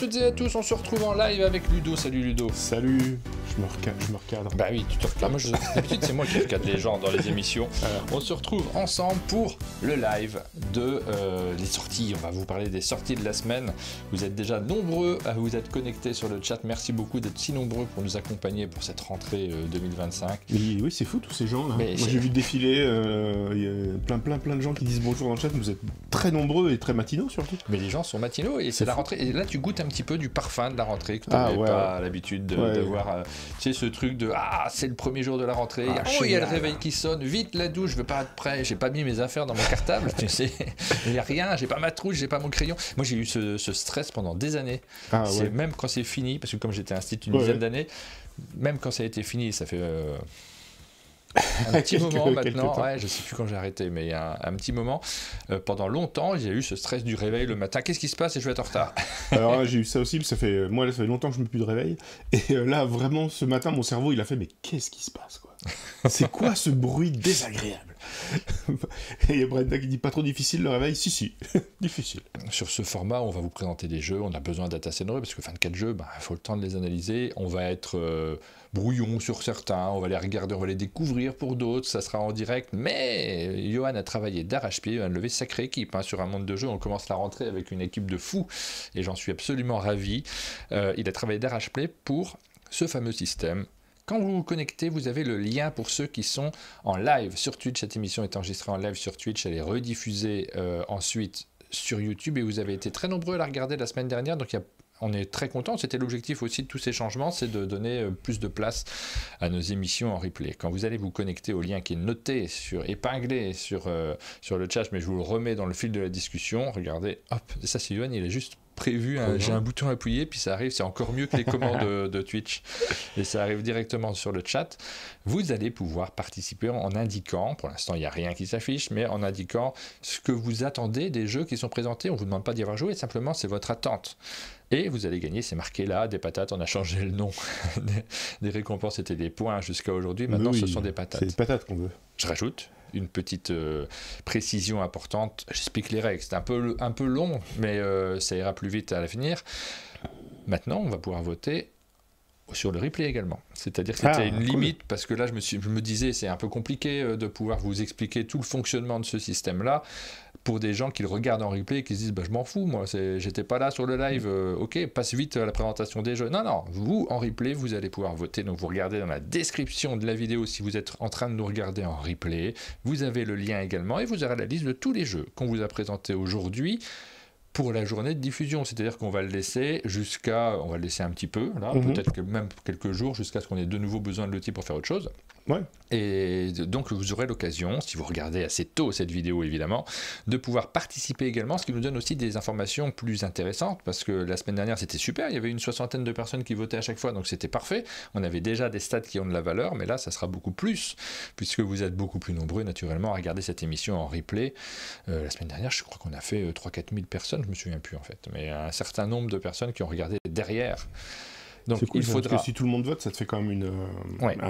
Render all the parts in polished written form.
toutes et à tous, on se retrouve en live avec Ludo. Salut Ludo. Salut, je me recadre. Bah oui, tu te recadres. Moi, d'habitude, c'est moi qui recadre les gens dans les émissions. On se retrouve ensemble pour le live de les sorties. On va vous parler des sorties de la semaine. Vous êtes déjà nombreux à vous être connectés sur le chat. Merci beaucoup d'être si nombreux pour nous accompagner pour cette rentrée 2025. Mais oui, c'est fou tous ces gens là. Moi j'ai vu défiler y a plein de gens qui disent bonjour dans le chat. Vous êtes très nombreux et très matinaux surtout. Mais les gens sont matinaux et c'est la rentrée. Et là, tu goûtes un petit peu du parfum de la rentrée que tu n'avais pas l'habitude d'avoir. Tu sais, ce truc de c'est le premier jour de la rentrée. Il y a le réveil qui sonne. Vite la douche, je veux pas être prêt. J'ai pas mis mes affaires dans mon cartable. Tu sais, il y a rien. J'ai pas ma trousse, j'ai pas mon crayon. Moi, j'ai eu ce stress pendant des années. Même quand c'est fini, parce que comme j'étais institut une dizaine d'années, même quand ça a été fini, ça fait. Un petit moment maintenant, je sais plus quand j'ai arrêté, mais il y a un petit moment, pendant longtemps, j'ai eu ce stress du réveil le matin. Qu'est-ce qui se passe et je vais être en retard? Alors là, j'ai eu ça aussi, ça fait longtemps que je ne mets plus de réveil, et là vraiment ce matin mon cerveau il a fait mais qu'est-ce qui se passe quoi? C'est quoi ce bruit désagréable? Et il y a Brenda qui dit pas trop difficile le réveil? Si, difficile. Sur ce format, on va vous présenter des jeux, on a besoin d'être assez nombreux parce que 24 jeux, il faut le temps de les analyser, on va être brouillon sur certains, on va les regarder, on va les découvrir pour d'autres, ça sera en direct, mais Johan a travaillé d'arrache-pied, un levé sacrée équipe sur un monde de jeu, on commence la rentrée avec une équipe de fous et j'en suis absolument ravi. Il a travaillé d'arrache-pied pour ce fameux système. Quand vous vous connectez, vous avez le lien pour ceux qui sont en live sur Twitch. Cette émission est enregistrée en live sur Twitch, elle est rediffusée ensuite sur YouTube et vous avez été très nombreux à la regarder la semaine dernière, donc on est très contents. C'était l'objectif aussi de tous ces changements, c'est de donner plus de place à nos émissions en replay. Quand vous allez vous connecter au lien qui est noté, épinglé sur le chat, mais je vous le remets dans le fil de la discussion, regardez, hop, et ça c'est Yoann, il est juste prévu, j'ai un bouton à appuyer, puis ça arrive, c'est encore mieux que les commandes de Twitch, et ça arrive directement sur le chat. Vous allez pouvoir participer en indiquant, pour l'instant il n'y a rien qui s'affiche, mais en indiquant ce que vous attendez des jeux qui sont présentés. On ne vous demande pas d'y avoir joué, simplement c'est votre attente. Et vous allez gagner, c'est marqué là, des patates, on a changé le nom. Des récompenses étaient des points jusqu'à aujourd'hui, maintenant ce sont des patates. C'est des patates qu'on veut. Je rajoute une petite précision importante, j'explique les règles, c'est un peu long, mais ça ira plus vite à l'avenir. Maintenant, on va pouvoir voter sur le replay également. C'est-à-dire que c'était une limite, parce que là, je me disais, c'est un peu compliqué de pouvoir vous expliquer tout le fonctionnement de ce système-là, pour des gens qui le regardent en replay et qui se disent je m'en fous, moi, j'étais pas là sur le live, ok, passe vite à la présentation des jeux. Non, vous, en replay, vous allez pouvoir voter. Donc, vous regardez dans la description de la vidéo si vous êtes en train de nous regarder en replay. Vous avez le lien également et vous aurez la liste de tous les jeux qu'on vous a présentés aujourd'hui pour la journée de diffusion, c'est-à-dire qu'on va le laisser on va le laisser un petit peu, là, peut-être que même quelques jours, jusqu'à ce qu'on ait de nouveau besoin de l'outil pour faire autre chose. Ouais. Et donc vous aurez l'occasion, si vous regardez assez tôt cette vidéo évidemment, de pouvoir participer également, ce qui nous donne aussi des informations plus intéressantes, parce que la semaine dernière c'était super, il y avait une 60aine de personnes qui votaient à chaque fois, donc c'était parfait, on avait déjà des stats qui ont de la valeur, mais là ça sera beaucoup plus, puisque vous êtes beaucoup plus nombreux naturellement à regarder cette émission en replay. La semaine dernière je crois qu'on a fait 3-4 000 personnes, je me souviens plus en fait, mais un certain nombre de personnes qui ont regardé derrière. Donc c'est cool, il faudra. Parce que si tout le monde vote, ça te fait quand même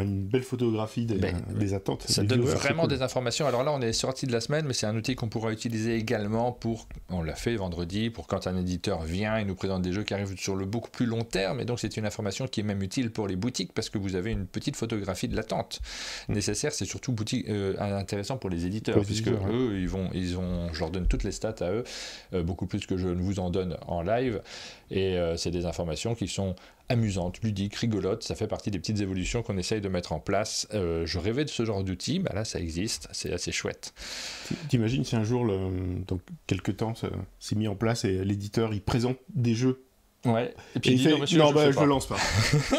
une belle photographie des attentes. Ça donne vraiment des informations. Alors là, on est sorti de la semaine, mais c'est un outil qu'on pourra utiliser également pour. On l'a fait vendredi, pour quand un éditeur vient et nous présente des jeux qui arrivent sur le beaucoup plus long terme. Et donc, c'est une information qui est même utile pour les boutiques parce que vous avez une petite photographie de l'attente nécessaire. C'est surtout intéressant pour les éditeurs, puisque eux, je leur donne toutes les stats à eux, beaucoup plus que je ne vous en donne en live. Et c'est des informations qui sont amusantes, ludiques, rigolotes, ça fait partie des petites évolutions qu'on essaye de mettre en place. Je rêvais de ce genre d'outil, là ça existe, c'est assez chouette. T'imagines si un jour, dans quelques temps, ça s'est mis en place et l'éditeur il présente des jeux. Ouais. Et puis il fait je le lance pas.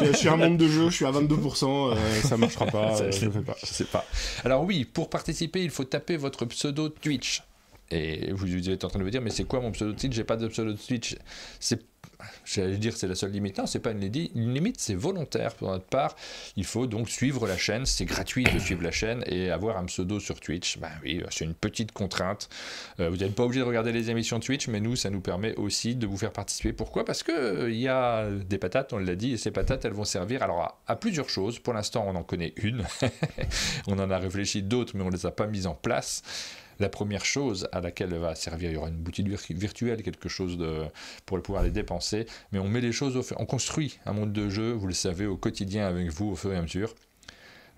Je suis un monde de jeu, je suis à 22%, ça marchera pas, je le fais pas. Je sais pas. Alors oui, pour participer, il faut taper votre pseudo Twitch. Et vous êtes en train de me dire, mais c'est quoi mon pseudo Twitch? J'ai pas de pseudo Twitch. J'allais dire c'est la seule limite. Non, c'est pas une limite, c'est volontaire pour notre part. Il faut donc suivre la chaîne, c'est gratuit de suivre la chaîne et avoir un pseudo sur Twitch. Oui, c'est une petite contrainte. Vous n'êtes pas obligé de regarder les émissions Twitch, mais nous, ça nous permet aussi de vous faire participer. Pourquoi? Parce que il y a des patates, on l'a dit, et ces patates, elles vont servir alors à plusieurs choses. Pour l'instant, on en connaît une. On en a réfléchi d'autres, mais on les a pas mises en place. la première chose à laquelle va servir. Il y aura une boutique virtuelle, quelque chose pour pouvoir les dépenser, mais on met les choses on construit un monde de jeu, vous le savez, au quotidien avec vous au fur et à mesure.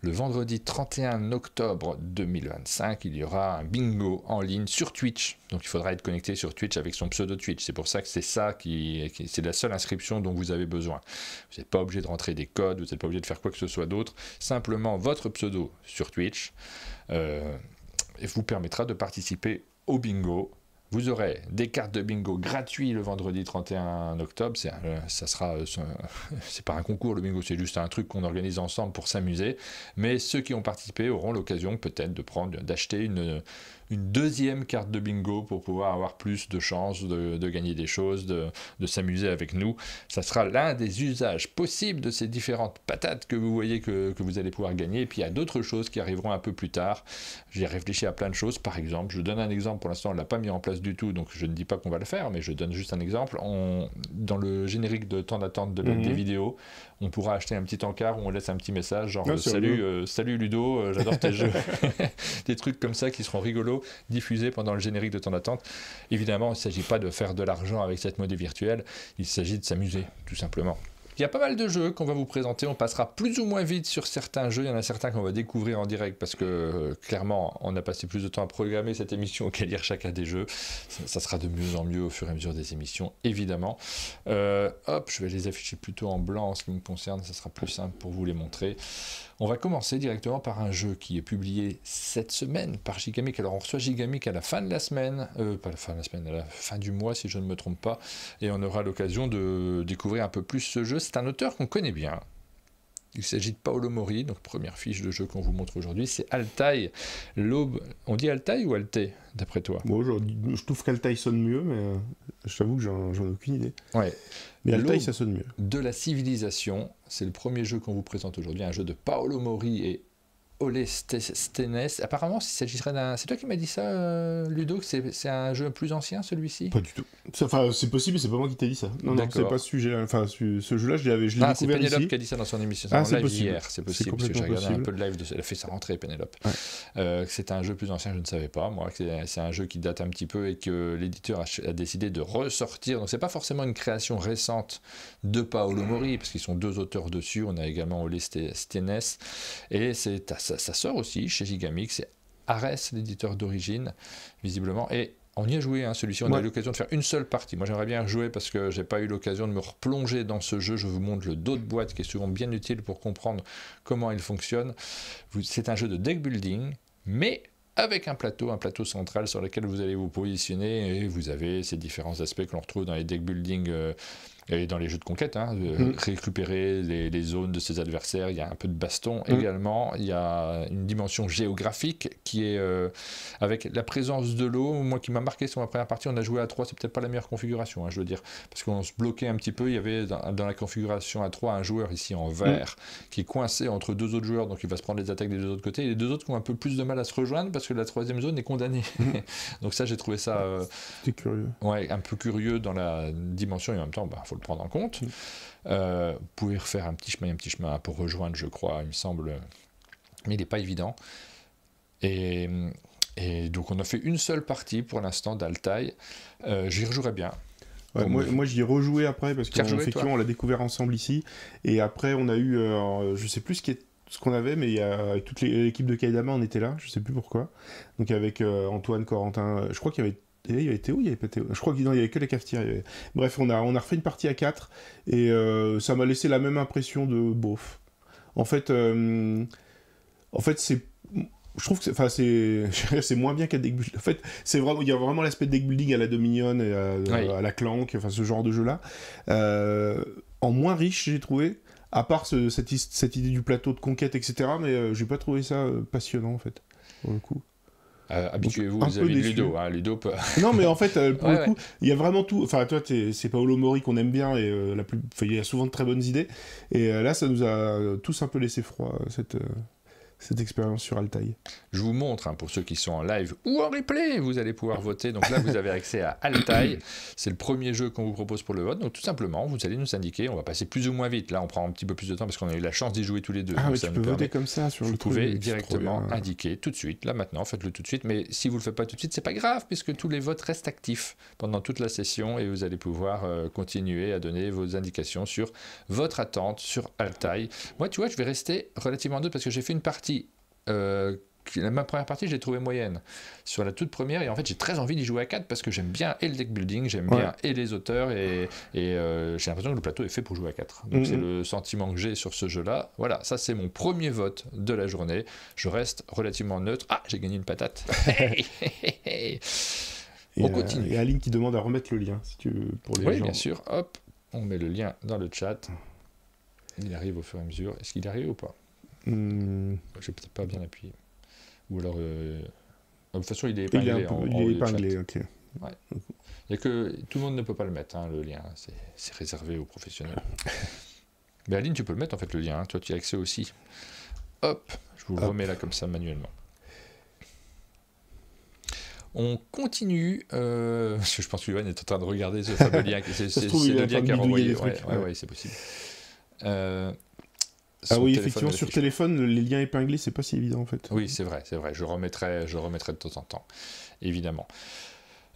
Le vendredi 31 octobre 2025, il y aura un bingo en ligne sur Twitch. Donc il faudra être connecté sur Twitch avec son pseudo Twitch. C'est pour ça que c'est c'est la seule inscription dont vous avez besoin. Vous n'êtes pas obligé de rentrer des codes, vous n'êtes pas obligé de faire quoi que ce soit d'autre. Simplement votre pseudo sur Twitch vous permettra de participer au bingo. Vous aurez des cartes de bingo gratuites le vendredi 31 octobre. C'est pas un concours, le bingo, c'est juste un truc qu'on organise ensemble pour s'amuser. Mais ceux qui ont participé auront l'occasion peut-être d'acheter une deuxième carte de bingo pour pouvoir avoir plus de chances de gagner des choses, de s'amuser avec nous. Ça sera l'un des usages possibles de ces différentes patates que vous voyez que vous allez pouvoir gagner. Et puis il y a d'autres choses qui arriveront un peu plus tard. J'ai réfléchi à plein de choses. Par exemple, je donne un exemple, pour l'instant on ne l'a pas mis en place du tout, donc je ne dis pas qu'on va le faire, mais je donne juste un exemple. Dans le générique de temps d'attente des vidéos, on pourra acheter un petit encart où on laisse un petit message genre salut Ludo, j'adore tes jeux. Des trucs comme ça qui seront rigolos, diffusés pendant le générique de temps d'attente. Évidemment, il ne s'agit pas de faire de l'argent avec cette monnaie virtuelle, il s'agit de s'amuser, tout simplement. Il y a pas mal de jeux qu'on va vous présenter, on passera plus ou moins vite sur certains jeux, il y en a certains qu'on va découvrir en direct parce que clairement on a passé plus de temps à programmer cette émission qu'à lire chacun des jeux, ça sera de mieux en mieux au fur et à mesure des émissions évidemment. Je vais les afficher plutôt en blanc en ce qui me concerne, ça sera plus simple pour vous les montrer. On va commencer directement par un jeu qui est publié cette semaine par Gigamic. Alors on reçoit Gigamic à la fin de la semaine, pas la fin de la semaine, à la fin du mois si je ne me trompe pas, et on aura l'occasion de découvrir un peu plus ce jeu. C'est un auteur qu'on connaît bien. Il s'agit de Paolo Mori, donc première fiche de jeu qu'on vous montre aujourd'hui, c'est Altaï, l'aube. On dit Altaï ou Altaï, d'après toi? Bon, je trouve qu'Altaï sonne mieux, mais je t'avoue que j'en ai aucune idée. Ouais. Mais Altaï, ça sonne mieux. De la civilisation, c'est le premier jeu qu'on vous présente aujourd'hui, un jeu de Paolo Mori et Ole Stenes. Apparemment, il s'agirait d'un... C'est toi qui m'as dit ça, Ludo, que c'est un jeu plus ancien, celui-ci? Pas du tout. Enfin, c'est possible, mais c'est pas moi qui t'ai dit ça. Non, c'est pas ce sujet-là. Enfin, ce jeu-là, je l'ai découvert ici. C'est Pénélope qui a dit ça dans son émission. C'est live possible. Hier, c'est possible, parce que j'ai regardé un peu de live, elle a fait sa rentrée, Pénélope. Ouais. C'est un jeu plus ancien, je ne savais pas, moi. C'est un jeu qui date un petit peu et que l'éditeur a décidé de ressortir. Donc, c'est pas forcément une création récente de Paolo Mori, parce qu'ils sont deux auteurs dessus. On a également Ole Stenes. Et ça sort aussi chez Gigamic, c'est Ares, l'éditeur d'origine, visiblement, et on y a joué, celui-ci, on a eu l'occasion de faire une seule partie. Moi j'aimerais bien jouer parce que j'ai pas eu l'occasion de me replonger dans ce jeu. Je vous montre le dos de boîte qui est souvent bien utile pour comprendre comment il fonctionne. C'est un jeu de deck building, mais avec un plateau central sur lequel vous allez vous positionner, et vous avez ces différents aspects que l'on retrouve dans les deck building et dans les jeux de conquête, récupérer les zones de ses adversaires. Il y a un peu de baston également, il y a une dimension géographique qui est avec la présence de l'eau. Moi qui m'a marqué sur ma première partie, on a joué à 3, c'est peut-être pas la meilleure configuration, je veux dire, parce qu'on se bloquait un petit peu. Il y avait dans la configuration à 3 un joueur ici en vert qui est coincé entre deux autres joueurs, donc il va se prendre les attaques des deux autres côtés, et les deux autres qui ont un peu plus de mal à se rejoindre parce que la troisième zone est condamnée. Donc ça, j'ai trouvé ça c'était curieux. Ouais, un peu curieux dans la dimension, et en même temps, faut le prendre en compte. Vous pouvez refaire un petit chemin pour rejoindre, je crois, il me semble, mais il n'est pas évident. Et donc on a fait une seule partie pour l'instant d'Altaï. J'y rejouerai bien. Ouais, moi j'y ai rejoué après parce qu'effectivement on l'a découvert ensemble ici, et après on a eu je sais plus ce qu'on avait, mais avec toute l'équipe de Kaidama on était là, je sais plus pourquoi, donc avec Antoine, Corentin, je crois qu'il y avait Théo, il n'y avait pas Théo, je crois qu'il n'y avait que les cafetières. Bref, on a refait une partie à 4 et ça m'a laissé la même impression de bof. En fait c'est, je trouve que c'est moins bien qu'à deck building. En fait, il y a vraiment l'aspect deck building à la Dominion et à la Clank, enfin ce genre de jeu là, en moins riche j'ai trouvé, à part cette idée du plateau de conquête, etc. Mais j'ai pas trouvé ça passionnant en fait, pour le coup. Habituez-vous aux avis de Ludo. Ludo peut... Non, mais en fait, pour le coup, il y a vraiment tout. Enfin, toi, c'est Paolo Mori qu'on aime bien, et il y a souvent de très bonnes idées. Et là, ça nous a tous un peu laissé froid, cette expérience sur Altaï. Je vous montre, hein, pour ceux qui sont en live ou en replay, vous allez pouvoir voter. Donc là, vous avez accès à Altaï. C'est le premier jeu qu'on vous propose pour le vote. Donc tout simplement, vous allez nous indiquer. On va passer plus ou moins vite. Là, on prend un petit peu plus de temps parce qu'on a eu la chance d'y jouer tous les deux. Ah, donc mais ça tu nous peux voter permet... comme ça sur le truc. Vous pouvez c'est directement trop bien. indiquer tout de suite. Là, maintenant, faites-le tout de suite. Mais si vous ne le faites pas tout de suite, c'est pas grave puisque tous les votes restent actifs pendant toute la session et vous allez pouvoir continuer à donner vos indications sur votre attente sur Altaï. Moi, tu vois, je vais rester relativement neutre parce que j'ai fait une partie. Ma première partie, je l'ai trouvée moyenne sur la toute première, et en fait, j'ai très envie d'y jouer à 4 parce que j'aime bien et le deck building, j'aime bien et les auteurs, et j'ai l'impression que le plateau est fait pour jouer à 4. Donc, c'est le sentiment que j'ai sur ce jeu-là. Voilà, ça, c'est mon premier vote de la journée. Je reste relativement neutre. Ah, j'ai gagné une patate. On continue. Il y a Aline qui demande à remettre le lien, si tu veux, pour les gens. Oui, bien sûr. Hop, on met le lien dans le chat. Il arrive au fur et à mesure. Est-ce qu'il arrive ou pas? Je n'ai peut-être pas bien appuyé. Ou alors... de toute façon, il est épinglé. Il est épinglé, ok. Ouais. Il y a que... Tout le monde ne peut pas le mettre, hein, le lien. C'est réservé aux professionnels. Mais Aline, tu peux le mettre, en fait, le lien. Hein. Toi, tu y as accès aussi. Hop, je vous le remets là, comme ça, manuellement. On continue. Je pense que Yoann est en train de regarder ce fameux lien. C'est le lien qui a renvoyé. Oui, c'est possible. Ah oui, effectivement, sur téléphone, les liens épinglés, c'est pas si évident en fait. Oui, c'est vrai. Je remettrai de temps en temps, évidemment.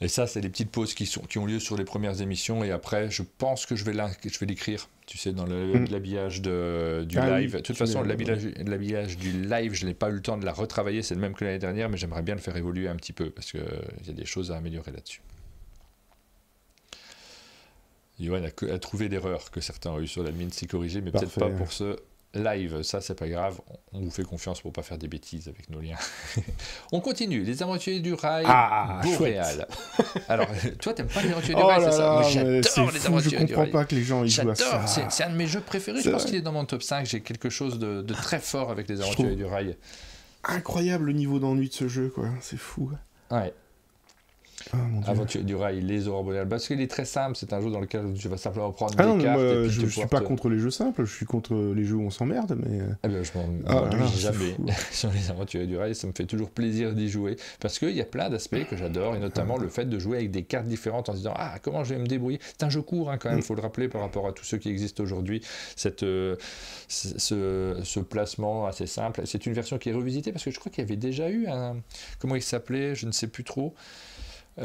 Et ça, c'est les petites pauses qui ont lieu sur les premières émissions, et après, je pense que je vais l'écrire, tu sais, dans l'habillage du live. Oui, de toute façon, l'habillage du live, je n'ai pas eu le temps de la retravailler, c'est le même que l'année dernière, mais j'aimerais bien le faire évoluer un petit peu, parce qu'il y a des choses à améliorer là-dessus. Yoann a trouvé l'erreur que certains ont eu sur l'admin, c'est corrigé, mais peut-être pas pour ce live. Ça, c'est pas grave. On vous fait confiance pour pas faire des bêtises avec nos liens. On continue. Les aventuriers du rail boréal. Alors, toi, t'aimes pas les aventuriers du rail, c'est ça? Moi, j'adore les aventuriers du rail. Je comprends pas que les gens y jouent à ça. C'est un de mes jeux préférés. Je pense qu'il est dans mon top 5. J'ai quelque chose de très fort avec les aventuriers du rail. Incroyable le niveau d'ennui de ce jeu, quoi. C'est fou. Ouais. Aventurier du rail, les aurores boréales, parce qu'il est très simple, c'est un jeu dans lequel tu vas simplement prendre des cartes. Moi, je suis pas contre les jeux simples, je suis contre les jeux où on s'emmerde, mais... je m'ennuie jamais sur les aventuriers du rail, ça me fait toujours plaisir d'y jouer, parce qu'il y a plein d'aspects que j'adore, et notamment le fait de jouer avec des cartes différentes en se disant « Ah, comment je vais me débrouiller ?» C'est un jeu court, hein, quand même, il faut le rappeler par rapport à tous ceux qui existent aujourd'hui, ce placement assez simple. C'est une version qui est revisitée, parce que je crois qu'il y avait déjà eu un... Comment il s'appelait? Je ne sais plus trop. Il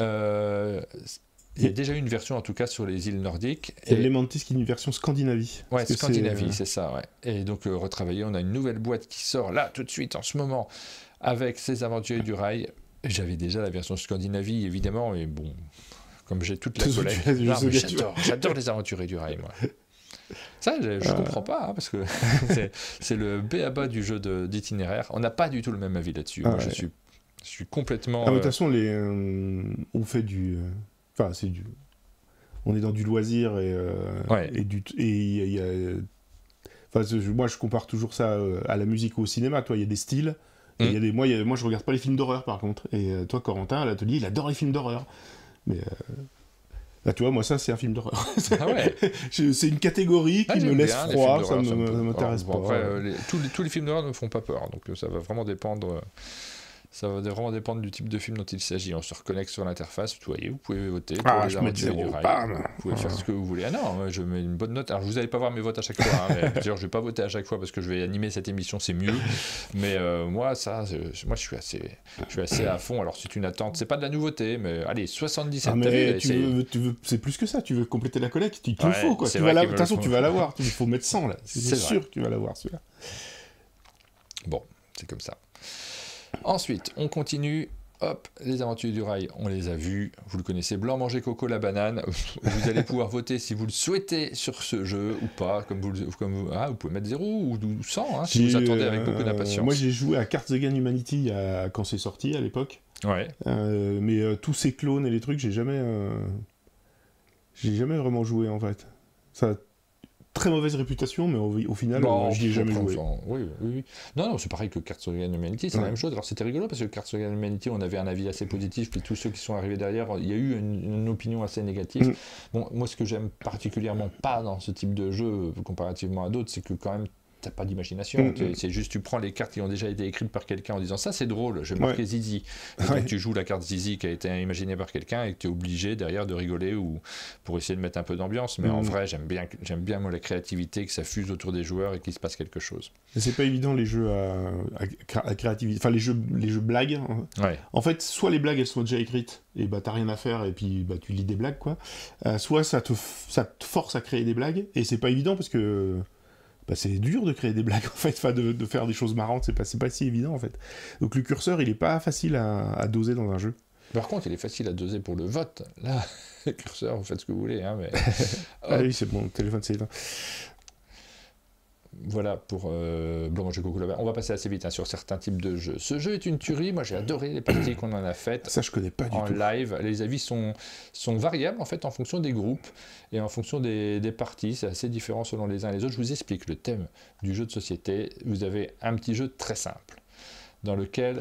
y a déjà eu une version en tout cas sur les îles nordiques. Il y a Elementis qui est une version Scandinavie. Ouais, Scandinavie, c'est ça. Ouais. Et donc retravaillé, on a une nouvelle boîte qui sort là tout de suite en ce moment avec ces aventuriers du rail. J'avais déjà la version Scandinavie évidemment, et bon, comme j'ai toute la collecte, j'adore les aventuriers du rail, moi. Ça, je comprends pas, hein, parce que c'est le b.a.-ba du jeu d'itinéraire. On n'a pas du tout le même avis là-dessus. Moi, je suis complètement... de toute façon, on fait du... Enfin, c'est du... On est dans du loisir et moi, je compare toujours ça à la musique ou au cinéma. Toi, il y a des styles. Et moi, je regarde pas les films d'horreur, par contre. Et toi, Corentin, à l'atelier, il adore les films d'horreur. Mais... Là, tu vois, moi, ça, c'est un film d'horreur. Ah ouais. C'est une catégorie qui me laisse froid, ça ne m'intéresse pas. Après, tous les films d'horreur ne me font pas peur, donc ça va vraiment dépendre... Ça va vraiment dépendre du type de film dont il s'agit. On se reconnecte sur l'interface. Vous pouvez voter pour les aventuriers du rail. Vous pouvez faire ce que vous voulez. Ah non, je mets une bonne note. Alors, vous n'allez pas voir mes votes à chaque fois. Hein, je ne vais pas voter à chaque fois parce que je vais animer cette émission, c'est mieux. Mais moi, je suis assez à fond. Alors, c'est une attente. C'est pas de la nouveauté, mais allez, 77. C'est plus que ça. Tu veux compléter la collecte. Il te le faut. De toute façon, tu vas l'avoir. Il faut mettre 100 là. C'est sûr que tu vas l'avoir celui-là. Bon, c'est comme ça. Ensuite, on continue. Hop, les aventuriers du rail, on les a vus. Vous le connaissez, blanc, manger coco, la banane. Vous allez pouvoir voter si vous le souhaitez sur ce jeu ou pas. Vous pouvez mettre 0 ou 100 hein, si vous attendez avec beaucoup d'impatience. Moi, j'ai joué à Cards Against Humanity quand c'est sorti à l'époque. Ouais. Mais tous ces clones et les trucs, j'ai jamais vraiment joué en fait. Ça a très mauvaise réputation, mais au final, je n'y ai jamais joué. Oui. Non, c'est pareil que Cards Against Humanity, c'est la même chose. Alors c'était rigolo parce que Cards Against Humanity, on avait un avis assez positif, puis tous ceux qui sont arrivés derrière, il y a eu une opinion assez négative. Bon, moi, ce que j'aime particulièrement pas dans ce type de jeu, comparativement à d'autres, c'est que quand même, t'as pas d'imagination. Mm. C'est juste, tu prends les cartes qui ont déjà été écrites par quelqu'un en disant ça c'est drôle, je vais marquer Zizi. Et donc tu joues la carte Zizi qui a été imaginée par quelqu'un et que tu es obligé derrière de rigoler ou pour essayer de mettre un peu d'ambiance. Mais en vrai, j'aime bien moi la créativité, que ça fuse autour des joueurs et qu'il se passe quelque chose. Et c'est pas évident les jeux à créativité, enfin les jeux blagues. Ouais. En fait, soit les blagues elles sont déjà écrites et bah t'as rien à faire et puis bah tu lis des blagues quoi. Soit ça te force à créer des blagues et c'est pas évident parce que bah, c'est dur de créer des blagues en fait, enfin, de faire des choses marrantes, c'est pas si évident en fait. Donc le curseur il est pas facile à doser dans un jeu. Par contre, il est facile à doser pour le vote. Là, le curseur, vous faites ce que vous voulez. Hein, mais... ah oui, c'est bon, le téléphone c'est éteint. Voilà pour Blanc Jeu Coco Là-bas. On va passer assez vite sur certains types de jeux. Ce jeu est une tuerie. Moi, j'ai adoré les parties qu'on en a faites. Ça, je connais pas du tout. En live, les avis sont variables en fait en fonction des groupes et en fonction des parties. C'est assez différent selon les uns et les autres. Je vous explique le thème du jeu de société. Vous avez un petit jeu très simple dans lequel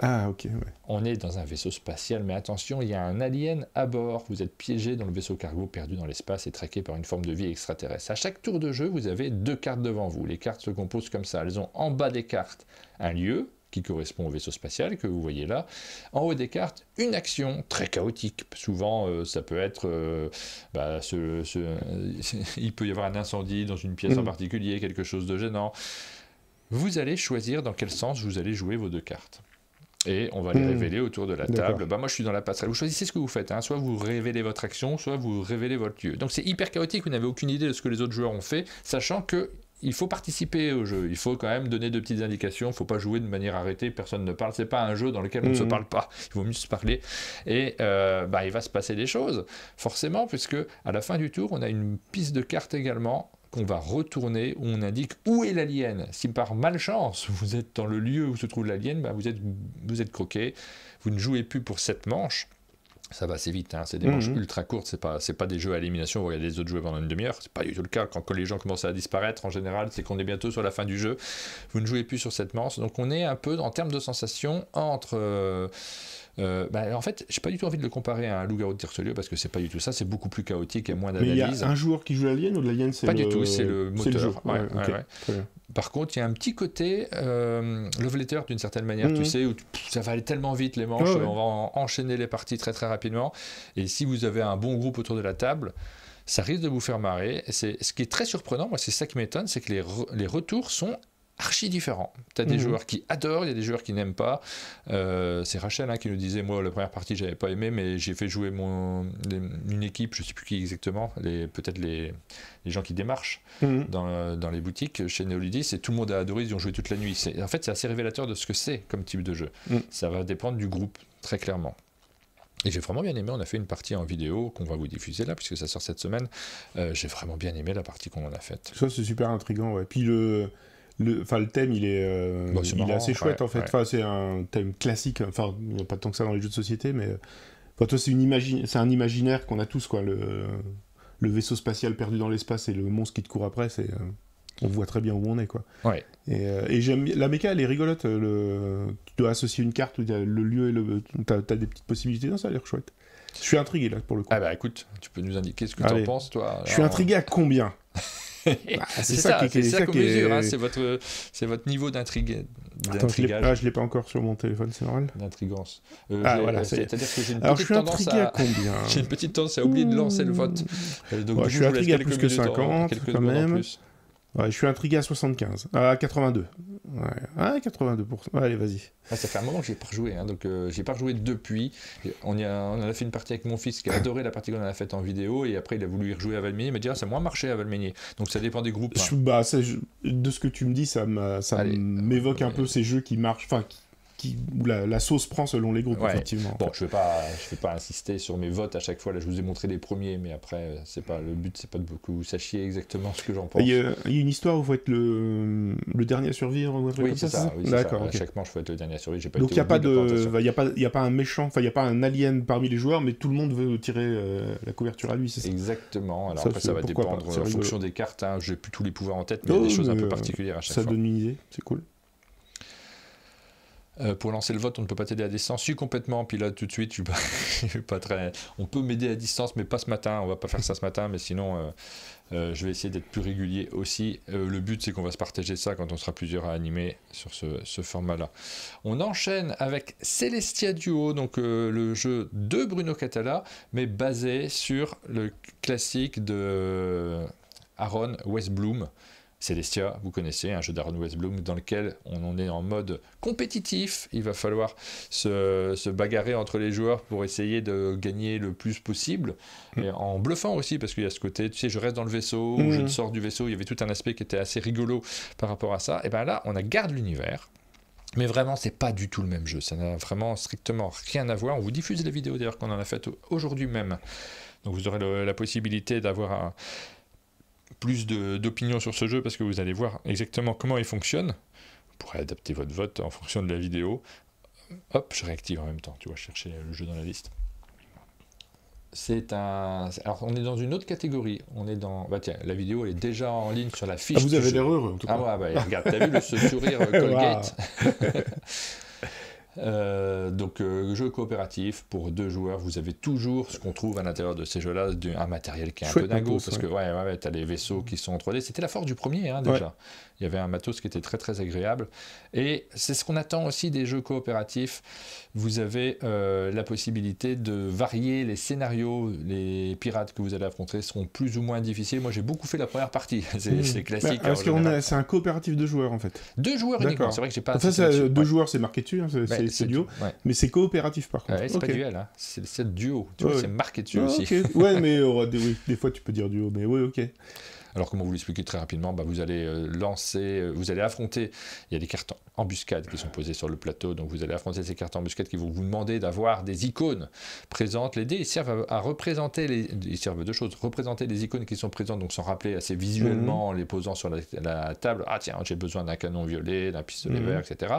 on est dans un vaisseau spatial, mais attention, il y a un alien à bord. Vous êtes piégé dans le vaisseau cargo, perdu dans l'espace et traqué par une forme de vie extraterrestre. À chaque tour de jeu, vous avez 2 cartes devant vous. Les cartes se composent comme ça. Elles ont en bas des cartes un lieu qui correspond au vaisseau spatial que vous voyez là. En haut des cartes, une action très chaotique. Souvent, ça peut être... il peut y avoir un incendie dans une pièce en particulier, quelque chose de gênant. Vous allez choisir dans quel sens vous allez jouer vos 2 cartes. Et on va les révéler autour de la table. Bah, moi, je suis dans la passerelle. Vous choisissez ce que vous faites. Hein. Soit vous révélez votre action, soit vous révélez votre lieu. Donc c'est hyper chaotique. Vous n'avez aucune idée de ce que les autres joueurs ont fait, sachant que il faut participer au jeu. Il faut quand même donner de petites indications. Il ne faut pas jouer de manière arrêtée. Personne ne parle. C'est pas un jeu dans lequel on ne se parle pas. Il vaut mieux se parler. Et il va se passer des choses, forcément, puisque à la fin du tour, on a une piste de cartes également qu'on va retourner, où on indique où est l'alien. Si par malchance, vous êtes dans le lieu où se trouve l'alien, vous êtes croqué, vous ne jouez plus pour 7 manches. Ça va assez vite, hein. C'est des manches ultra courtes, c'est pas des jeux à élimination où vous regardez les autres jouer pendant une demi-heure, c'est pas du tout le cas. Quand les gens commencent à disparaître, en général, c'est qu'on est bientôt sur la fin du jeu. Vous ne jouez plus sur 7 manches, donc on est un peu, en termes de sensations, entre... en fait, j'ai pas du tout envie de le comparer à un loup-garou de Tire-sur-Lieu parce que c'est pas du tout ça, c'est beaucoup plus chaotique et moins d'analyse. Mais il y a un joueur qui joue l'alien ou l'alien c'est pas du tout, c'est le moteur. Le jeu. Ouais. Par contre, il y a un petit côté love letter d'une certaine manière, tu sais, où ça va aller tellement vite les manches, on va enchaîner les parties très très rapidement. Et si vous avez un bon groupe autour de la table, ça risque de vous faire marrer. Et ce qui est très surprenant, moi c'est ça qui m'étonne, c'est que les retours sont archi différent. Tu as des joueurs qui adorent, il y a des joueurs qui n'aiment pas. C'est Rachel qui nous disait, moi la première partie j'avais pas aimé, mais j'ai fait jouer une équipe, je sais plus qui exactement, peut-être les gens qui démarchent dans les boutiques chez Neolydis, et tout le monde a adoré, ils ont joué toute la nuit. En fait c'est assez révélateur de ce que c'est comme type de jeu. Ça va dépendre du groupe, très clairement. Et j'ai vraiment bien aimé, on a fait une partie en vidéo qu'on va vous diffuser là, puisque ça sort cette semaine. J'ai vraiment bien aimé la partie qu'on en a faite. Ça c'est super intriguant, ouais. Puis le thème il est marrant, assez chouette en fait. Enfin, c'est un thème classique, enfin il n'y a pas tant que ça dans les jeux de société, mais toi c'est un imaginaire qu'on a tous quoi. Le vaisseau spatial perdu dans l'espace et le monstre qui te court après, on voit très bien où on est quoi. Ouais. Et j'aime la méca, elle est rigolote. Tu dois associer une carte où il y a le lieu et t'as des petites possibilités. Non, ça a l'air chouette. Je suis intrigué là pour le coup. Ah bah écoute, tu peux nous indiquer ce que tu en penses toi. Alors... Je suis intrigué à combien? C'est ça qu'on mesure, hein, c'est votre niveau d'intrigue. Attends, je l'ai pas encore sur mon téléphone, c'est normal. D'intrigance. Voilà, c'est-à-dire que j'ai une petite tendance à combien j'ai une petite tendance à oublier de lancer le vote. Donc je suis intrigué à plus que 50 quand même. Ouais, je suis intrigué à 75. À 82. Ouais, 82%. Ouais, allez, vas-y. Ça fait un moment que j'ai pas rejoué, hein, donc j'ai pas rejoué depuis. On en a fait une partie avec mon fils qui a adoré la partie qu'on en a faite en vidéo, et après il a voulu y rejouer à Valménier, il m'a dit ça a moins marché à Valménier. Donc ça dépend des groupes. Hein. De ce que tu me dis, ça m'évoque un peu ces jeux qui marchent, enfin où la sauce prend selon les groupes, effectivement. Bon, je vais pas insister sur mes votes à chaque fois. Là, je vous ai montré les premiers, mais après, le but, c'est pas de que vous sachiez exactement ce que j'en pense. Il y a une histoire où il faut être le dernier à survivre ou un truc comme ça. Oui, d'accord. Okay. À chaque manche, il faut être le dernier à survivre. Donc il n'y a pas un méchant, enfin il n'y a pas un alien parmi les joueurs, mais tout le monde veut tirer la couverture à lui, c'est ça. Exactement. Alors après, ça va dépendre en fonction des cartes. Hein. Je n'ai plus tous les pouvoirs en tête, mais il y a des choses un peu particulières à chaque fois. Ça donne une idée, c'est cool. Pour lancer le vote, on ne peut pas t'aider à distance. Je suis complètement, puis là, tout de suite, je suis pas très... On peut m'aider à distance, mais pas ce matin. On va pas faire ça ce matin, mais sinon, je vais essayer d'être plus régulier aussi. Le but, c'est qu'on va se partager ça quand on sera plusieurs à animer sur ce format-là. On enchaîne avec Celestia Duo, donc le jeu de Bruno Cathala, mais basé sur le classique de Aaron Westbloom. Celestia, vous connaissez, un jeu d'Aaron Westbloom dans lequel on est en mode compétitif. Il va falloir se bagarrer entre les joueurs pour essayer de gagner le plus possible, et en bluffant aussi, parce qu'il y a ce côté, tu sais, je reste dans le vaisseau, ou je sors du vaisseau. Il y avait tout un aspect qui était assez rigolo par rapport à ça. Et bien là, on garde l'univers, mais vraiment, c'est pas du tout le même jeu. Ça n'a vraiment strictement rien à voir. On vous diffuse les vidéos d'ailleurs qu'on en a faites aujourd'hui même. Donc vous aurez la possibilité d'avoir plus d'opinions sur ce jeu, parce que vous allez voir exactement comment il fonctionne. Vous pourrez adapter votre vote en fonction de la vidéo. Hop, je réactive en même temps, tu vois, chercher le jeu dans la liste. Alors, on est dans une autre catégorie. On est dans... Bah tiens, la vidéo elle est déjà en ligne sur la fiche. Ah, vous avez l'air heureux, en tout cas. Ah ouais, bah, regarde, t'as vu ce sourire Colgate. Donc jeu coopératif pour 2 joueurs, vous avez toujours ce qu'on trouve à l'intérieur de ces jeux-là, un matériel qui est un peu dingo, parce que t'as les vaisseaux qui sont en 3D, c'était la force du premier déjà. Il y avait un matos qui était très très agréable, et c'est ce qu'on attend aussi des jeux coopératifs. Vous avez la possibilité de varier les scénarios. Les pirates que vous allez affronter seront plus ou moins difficiles. Moi j'ai beaucoup fait la première partie, c'est classique. Parce que c'est un coopératif de joueurs en fait. 2 joueurs uniquement, c'est vrai que j'ai pas... Enfin, 2 joueurs c'est marqué dessus, hein, c'est duo, mais c'est coopératif par contre. C'est pas duel, hein. C'est duo, tu vois, c'est marqué dessus aussi. Ouais, mais des fois tu peux dire duo, mais oui, ok. Alors, comment vous l'expliquer très rapidement, vous allez vous allez affronter, il y a des cartes embuscades qui sont posées sur le plateau, donc vous allez affronter ces cartes embuscades qui vont vous demander d'avoir des icônes présentes. Les dés, ils servent à représenter, ils servent à 2 choses, représenter les icônes qui sont présentes, donc s'en rappeler assez visuellement en les posant sur la table. Ah tiens, j'ai besoin d'un canon violet, d'un pistolet vert, etc.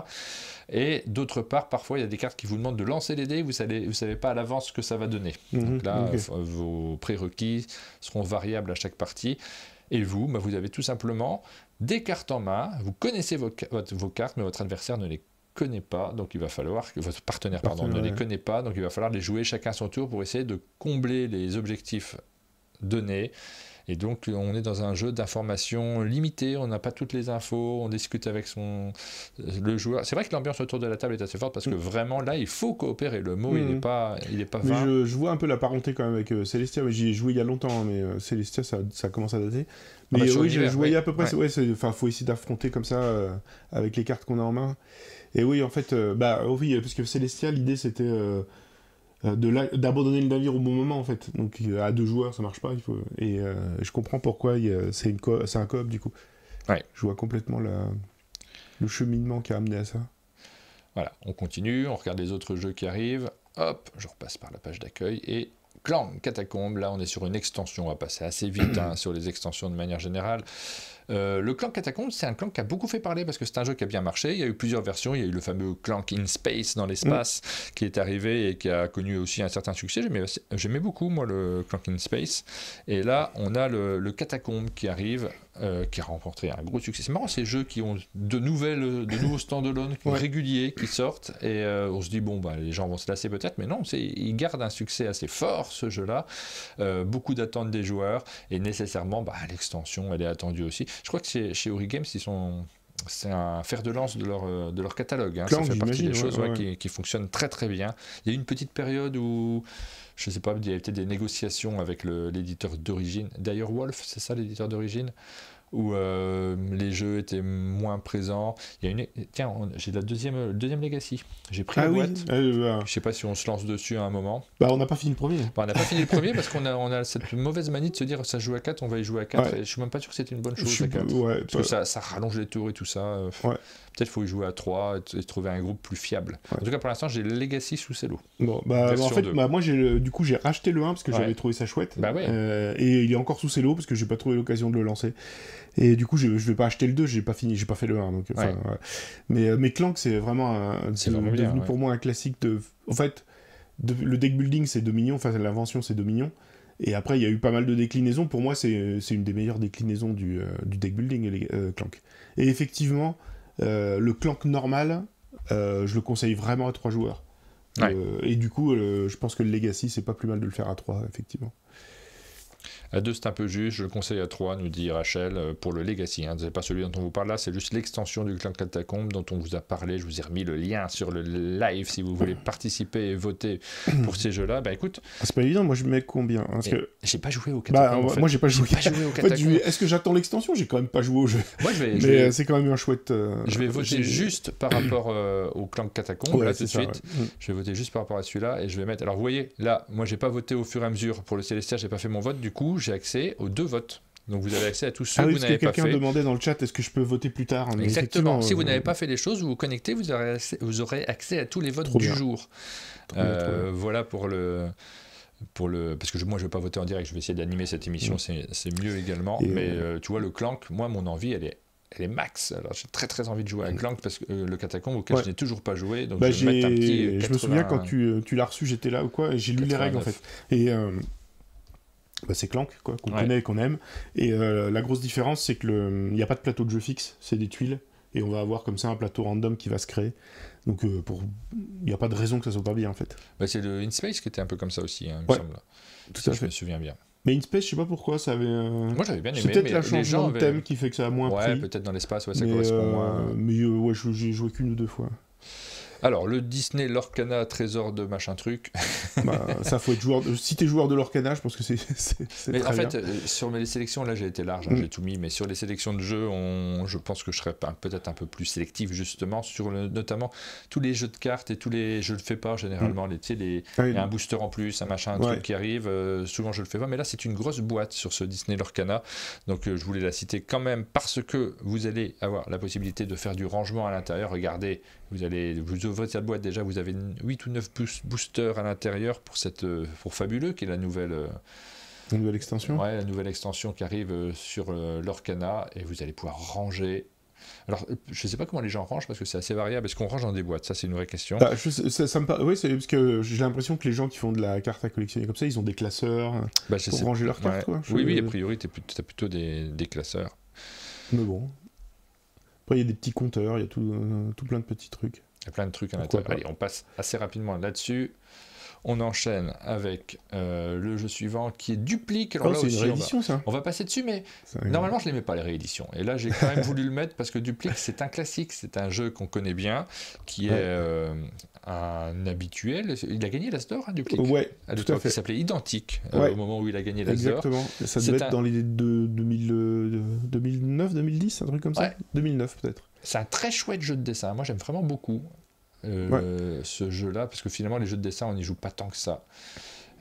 Et d'autre part, parfois, il y a des cartes qui vous demandent de lancer les dés, vous savez pas à l'avance ce que ça va donner. Donc là, vos prérequis seront variables à chaque partie. Et vous avez tout simplement des cartes en main, vous connaissez vos cartes, mais votre adversaire ne les connaît pas, donc il va falloir que votre partenaire ne les connaît pas, donc il va falloir les jouer chacun à son tour pour essayer de combler les objectifs donnés. Et donc on est dans un jeu d'information limitée, on n'a pas toutes les infos, on discute avec le joueur. C'est vrai que l'ambiance autour de la table est assez forte, parce que vraiment là il faut coopérer, le mot il n'est pas vain. Mais je vois un peu la parenté quand même avec Celestia, j'y ai joué il y a longtemps, mais Celestia ça commence à dater. Mais oui, je voyais à peu près, faut essayer d'affronter comme ça avec les cartes qu'on a en main. Et oui, en fait, oui, parce que Celestia, l'idée c'était... d'abandonner le navire au bon moment en fait, donc à 2 joueurs ça marche pas, et je comprends pourquoi c'est un coop du coup. Je vois complètement le cheminement qui a amené à ça. Voilà, on continue, on regarde les autres jeux qui arrivent, hop, je repasse par la page d'accueil, et Clan Catacombe, là on est sur une extension, on va passer assez vite sur les extensions de manière générale. Le Clan Catacombe, c'est un clan qui a beaucoup fait parler, parce que c'est un jeu qui a bien marché. Il y a eu plusieurs versions. Il y a eu le fameux Clank in Space, dans l'espace, qui est arrivé et qui a connu aussi un certain succès. J'aimais beaucoup, moi, le Clank in Space. Et là, on a le Catacombe qui arrive, qui a remporté un gros succès. C'est marrant, ces jeux qui ont de nouveaux stand-alone réguliers qui sortent. Et on se dit, les gens vont se lasser peut-être, mais non, ils gardent un succès assez fort, ce jeu-là. Beaucoup d'attentes des joueurs. Et nécessairement, l'extension, elle est attendue aussi. Je crois que chez Ori Games, c'est un fer de lance de leur catalogue. Clank, ça fait partie des choses qui fonctionnent très très bien. Il y a eu une petite période où, je ne sais pas, il y avait peut-être des négociations avec l'éditeur d'origine. D'ailleurs, Wolf, c'est ça l'éditeur d'origine, où les jeux étaient moins présents. Tiens, j'ai le deuxième Legacy. J'ai pris la boîte. Je ne sais pas si on se lance dessus à un moment. On n'a pas fini le premier. On n'a pas fini le premier parce qu'on a cette mauvaise manie de se dire ça joue à 4, on va y jouer à 4. Et je ne suis même pas sûr que c'était une bonne chose à 4. Parce que ça rallonge les tours et tout ça. Peut-être qu'il faut y jouer à 3 et trouver un groupe plus fiable. En tout cas, pour l'instant, j'ai le Legacy sous cello. En fait, moi, j'ai racheté le 1 parce que j'avais trouvé ça chouette. Et il est encore sous cello parce que j'ai pas trouvé l'occasion de le lancer. Et du coup, je vais pas acheter le 2, j'ai pas fait le 1. Donc, mais Clank, c'est vraiment devenu pour moi un classique de... En fait, le deck building, c'est Dominion. Enfin, l'invention, c'est Dominion. Et après, il y a eu pas mal de déclinaisons. Pour moi, c'est une des meilleures déclinaisons du deck building, Clank. Et effectivement, le Clank normal je le conseille vraiment à 3 joueurs. Ouais. Et du coup, je pense que le Legacy, c'est pas plus mal de le faire à 3, effectivement. À 2, c'est un peu juste. Je le conseille à 3, nous dit Rachel, pour le Legacy. Hein. C'est pas celui dont on vous parle là, c'est juste l'extension du Clan Catacombe dont on vous a parlé. Je vous ai remis le lien sur le live si vous voulez participer et voter pour ces jeux-là. Bah écoute. C'est pas évident, moi je mets combien parce que... J'ai pas joué au Catacombe. En fait. Moi j'ai pas joué au Catacombe. Est-ce que j'attends l'extension? J'ai quand même pas joué au jeu. Moi c'est quand même un chouette. Je vais voter juste par rapport au Clan Catacombe là tout de suite. Ouais. Je vais voter juste par rapport à celui-là et je vais mettre. Alors vous voyez, là, moi j'ai pas voté au fur et à mesure pour le Célestia, j'ai pas fait mon vote. Du coup, j'ai accès aux 2 votes. Donc vous avez accès à tous ceux que vous n'avez pas fait. Quelqu'un demandait dans le chat est-ce que je peux voter plus tard. Exactement. Si vous n'avez pas fait les choses, vous vous connectez, vous aurez accès à tous les votes du jour. Voilà pour le. Parce que moi je ne vais pas voter en direct, je vais essayer d'animer cette émission, c'est mieux également. Mais tu vois, le Clank, moi mon envie elle est max. Alors j'ai très envie de jouer à Clank parce que le Catacombe auquel je n'ai toujours pas joué. Donc je vais mettre un petit 80... Je me souviens quand tu l'as reçu, j'étais là ou quoi, et j'ai lu les règles en fait. Et c'est Clank, quoi, qu'on connaît et qu'on aime. Et la grosse différence, c'est que il n'y a pas de plateau de jeu fixe, c'est des tuiles. Et on va avoir comme ça un plateau random qui va se créer. Donc il n'y a pas de raison que ça soit pas bien en fait. C'est le InSpace qui était un peu comme ça aussi, hein, il me semble. Tout à fait. Je me souviens bien. Mais InSpace, je sais pas pourquoi, ça avait... Moi j'avais bien aimé, c'est peut-être la changement de thème qui fait que ça a moins pris. Ouais, peut-être dans l'espace, ça correspond moins. Mais j'ai joué qu'une ou 2 fois. Alors, le Disney Lorcana trésor de machin truc. Ça, faut être joueur. Si t'es joueur de Lorcana, je pense que c'est mais très en fait, bien. sur les sélections, là, j'ai été large, j'ai tout mis. Mais sur les sélections de jeux, je pense que je serais peut-être un peu plus sélectif, justement, sur notamment tous les jeux de cartes et tous les. Je le fais pas généralement. Il y a un booster en plus, un machin, un truc qui arrive. Souvent, je le fais pas. Mais là, c'est une grosse boîte sur ce Disney Lorcana. Donc, je voulais la citer quand même parce que vous allez avoir la possibilité de faire du rangement à l'intérieur. Regardez, vous ouvrez cette boîte, déjà vous avez 8 ou 9 boosters à l'intérieur pour Fabuleux, qui est la nouvelle extension. Ouais, la nouvelle extension qui arrive sur l'Orcana, et vous allez pouvoir ranger. Alors, je ne sais pas comment les gens rangent, parce que c'est assez variable. Est-ce qu'on range dans des boîtes? Ça, c'est une vraie question. Oui, c'est parce que j'ai l'impression que les gens qui font de la carte à collectionner comme ça, ils ont des classeurs pour ranger leurs cartes. Ouais. Oui, a priori, tu as plutôt des classeurs. Mais bon. Après, il y a des petits compteurs, il y a tout plein de petits trucs. Il y a plein de trucs à l'intérieur. Allez, on passe assez rapidement là-dessus. On enchaîne avec le jeu suivant qui est Duplique. Alors là c'est aussi, une réédition, ça. On va passer dessus, mais normalement, je ne l'aimais pas, les rééditions. Et là, j'ai quand même voulu le mettre parce que Duplique, c'est un classique. C'est un jeu qu'on connaît bien, qui est un habituel. Il a gagné l'As d'Or, Duplique. Ouais, tout à fait. Il s'appelait Identique au moment où il a gagné l'As d'Or. Exactement. Ça devait être dans les 2009, 2010, un truc comme ça. Ouais. 2009, peut-être. C'est un très chouette jeu de dessin. Moi, j'aime vraiment beaucoup ce jeu-là, parce que finalement, les jeux de dessin, on n'y joue pas tant que ça.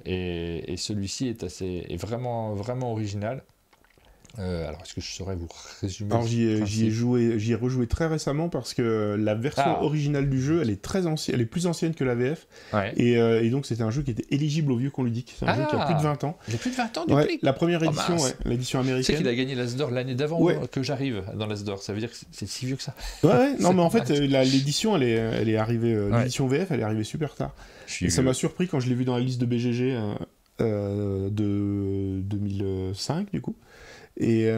Et celui-ci est vraiment, vraiment original. Alors, est-ce que je saurais vous résumer? Alors, j'y ai rejoué très récemment parce que la version originale du jeu, elle est très ancienne, elle est plus ancienne que la VF. Ouais. Et donc, c'était un jeu qui était éligible au vieux qu'on lui dit. C'est un jeu qui a plus de 20 ans. Il a plus de 20 ans, Duplique. La première édition, l'édition américaine. Tu sais qu'il a gagné l'As d'Or l'année d'avant que j'arrive dans l'As d'Or. Ça veut dire que c'est si vieux que ça. Non, mais en fait, l'édition, elle est arrivée. L'édition VF, elle est arrivée super tard. Et ça m'a surpris quand je l'ai vu dans la liste de BGG de 2005, du coup. Et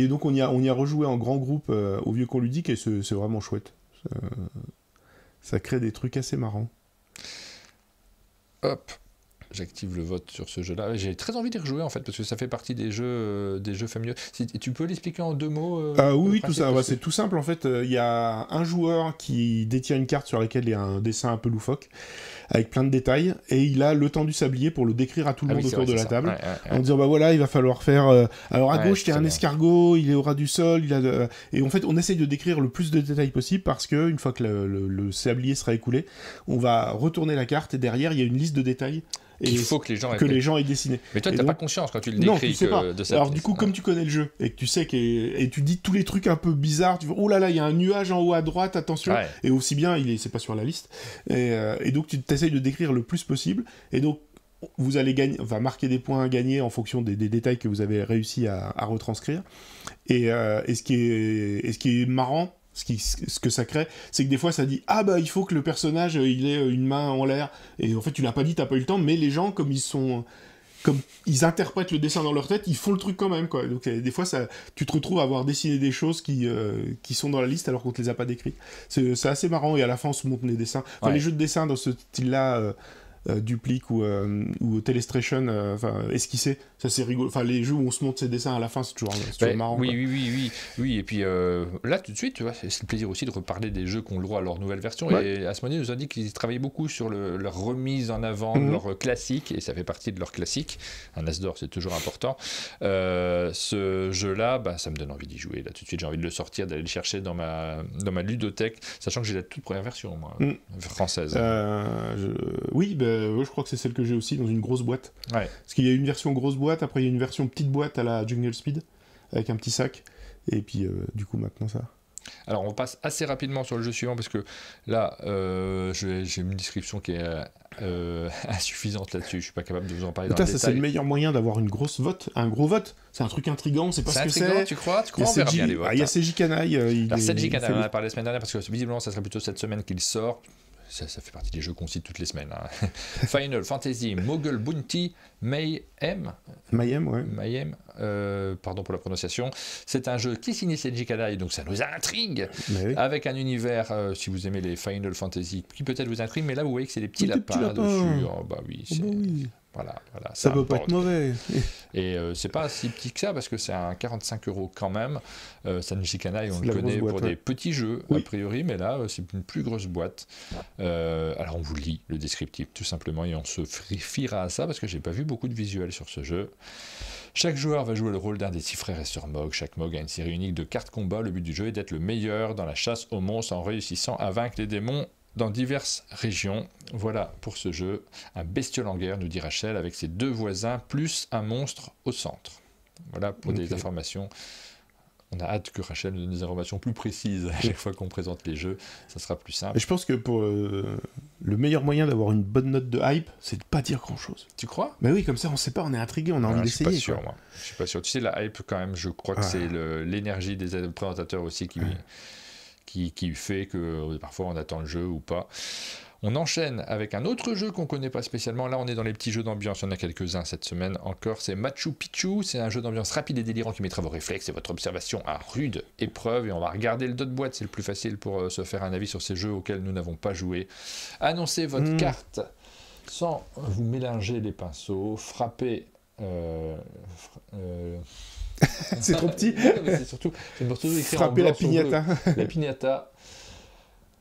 donc on y a rejoué en grand groupe au vieux qu'on lui dit, et c'est vraiment chouette. Ça crée des trucs assez marrants. Hop, j'active le vote sur ce jeu-là. J'ai très envie d'y rejouer en fait, parce que ça fait partie des jeux familiaux. Tu peux l'expliquer en 2 mots Oui, tout ça. C'est tout simple en fait. Il y a un joueur qui détient une carte sur laquelle il y a un dessin un peu loufoque, avec plein de détails, et il a le temps du sablier pour le décrire à tout le monde autour de la table, en disant voilà, il va falloir faire alors à gauche il y a un escargot, il est au ras du sol, et en fait on essaye de décrire le plus de détails possible, parce que une fois que le sablier sera écoulé, on va retourner la carte, et derrière il y a une liste de détails il faut que les gens aient dessiné. Mais toi, t'as pas conscience quand tu le décris. Non, tu sais pas. Alors du coup, comme tu connais le jeu et que tu sais et tu dis tous les trucs un peu bizarres, tu vois, oh là là, il y a un nuage en haut à droite, attention. Ouais. Et aussi bien, c'est pas sur la liste. Et donc tu t'essayes de décrire le plus possible. Et donc vous allez marquer des points à gagner en fonction des détails que vous avez réussi à retranscrire. Et ce qui est marrant, ce que ça crée, c'est que des fois ça dit il faut que le personnage il ait une main en l'air, et en fait tu l'as pas dit, t'as pas eu le temps, mais les gens, comme ils sont comme ils interprètent le dessin dans leur tête, ils font le truc quand même, quoi. Donc des fois, tu te retrouves à avoir dessiné des choses qui sont dans la liste alors qu'on te les a pas décrites. C'est assez marrant, et à la fin, on se montre les dessins. Enfin, les jeux de dessin dans ce style-là... Duplique ou Telestration, esquissé, ça c'est rigolo. Enfin, les jeux où on se montre ses dessins à la fin, c'est toujours marrant. Oui. Et puis là, tout de suite, tu vois, c'est le plaisir aussi de reparler des jeux qu'on le droit à leur nouvelle version. Ouais. Et Asmodée nous a dit qu'ils travaillaient beaucoup sur leur remise en avant de leur classique, et ça fait partie de leur classique. Un As d'or, c'est toujours important. Ce jeu-là, ça me donne envie d'y jouer. Là, tout de suite, j'ai envie de le sortir, d'aller le chercher dans ma ludothèque, sachant que j'ai la toute première version, moi, française. Oui, je crois que c'est celle que j'ai aussi dans une grosse boîte. Ouais. Parce qu'il y a une version grosse boîte, après il y a une version petite boîte à la Jungle Speed, avec un petit sac, et puis du coup maintenant ça. Alors on passe assez rapidement sur le jeu suivant, parce que là j'ai une description qui est insuffisante là-dessus, je suis pas capable de vous en parler dans le détail. C'est le meilleur moyen d'avoir un gros vote, c'est un truc intriguant, c'est pas ce que c'est. Tu crois on verra bien les votes. Il y a Seiji Kanai. Alors Seiji Kanai, on en a parlé la semaine dernière, parce que visiblement ça serait plutôt cette semaine qu'il sort. Ça fait partie des jeux qu'on cite toutes les semaines. Hein. Final Fantasy Mogul Bounty Mayhem, pardon pour la prononciation. C'est un jeu qui signe Seiji Kanai, donc ça nous intrigue, avec un univers, si vous aimez les Final Fantasy, qui peut-être vous intrigue, mais là vous voyez que c'est des petits lapins dessus. Oh, bah oui, oui. Voilà, ça peut pas être mauvais. Et c'est pas si petit que ça, parce que c'est un 45 € quand même. Seiji Kanai, on le connaît pour des petits jeux, a priori, mais là, c'est une plus grosse boîte. Alors, on vous lit le descriptif, tout simplement, et on se fiera à ça, parce que j'ai pas vu beaucoup de visuels sur ce jeu. Chaque joueur va jouer le rôle d'un des 6 frères et sœurs Mog. Chaque Mog a une série unique de cartes combat. Le but du jeu est d'être le meilleur dans la chasse aux monstres en réussissant à vaincre les démons dans diverses régions. Voilà pour ce jeu, un bestiole en guerre, nous dit Rachel, avec ses 2 voisins, plus un monstre au centre. Voilà pour des informations. On a hâte que Rachel nous donne des informations plus précises à chaque fois qu'on présente les jeux, ça sera plus simple. Et je pense que pour le meilleur moyen d'avoir une bonne note de hype, c'est de pas dire grand-chose. Tu crois ? Mais oui, comme ça on sait pas, on est intrigué, on a envie d'essayer. Je suis pas sûr, moi. Je suis pas sûr. Tu sais, la hype quand même, je crois que c'est l'énergie des présentateurs aussi qui fait que parfois on attend le jeu ou pas. On enchaîne avec un autre jeu qu'on ne connaît pas spécialement. Là, on est dans les petits jeux d'ambiance. Il y en a quelques-uns cette semaine encore. C'est Machu Picchu. C'est un jeu d'ambiance rapide et délirant qui mettra vos réflexes et votre observation à rude épreuve. Et on va regarder le dos de boîte. C'est le plus facile pour se faire un avis sur ces jeux auxquels nous n'avons pas joué. Annoncez votre carte sans vous mélanger les pinceaux. Frappez... c'est trop petit. C'est surtout frapper la piñata. La piñata.